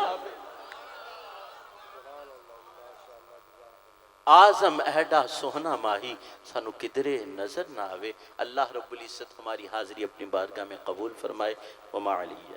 آزم ایڈا سوہنا ماہی سانو کدرے نظر نہ آوے۔ اللہ رب العزت ہماری حاضری اپنی بارگاہ میں قبول فرمائے۔ وما علیہ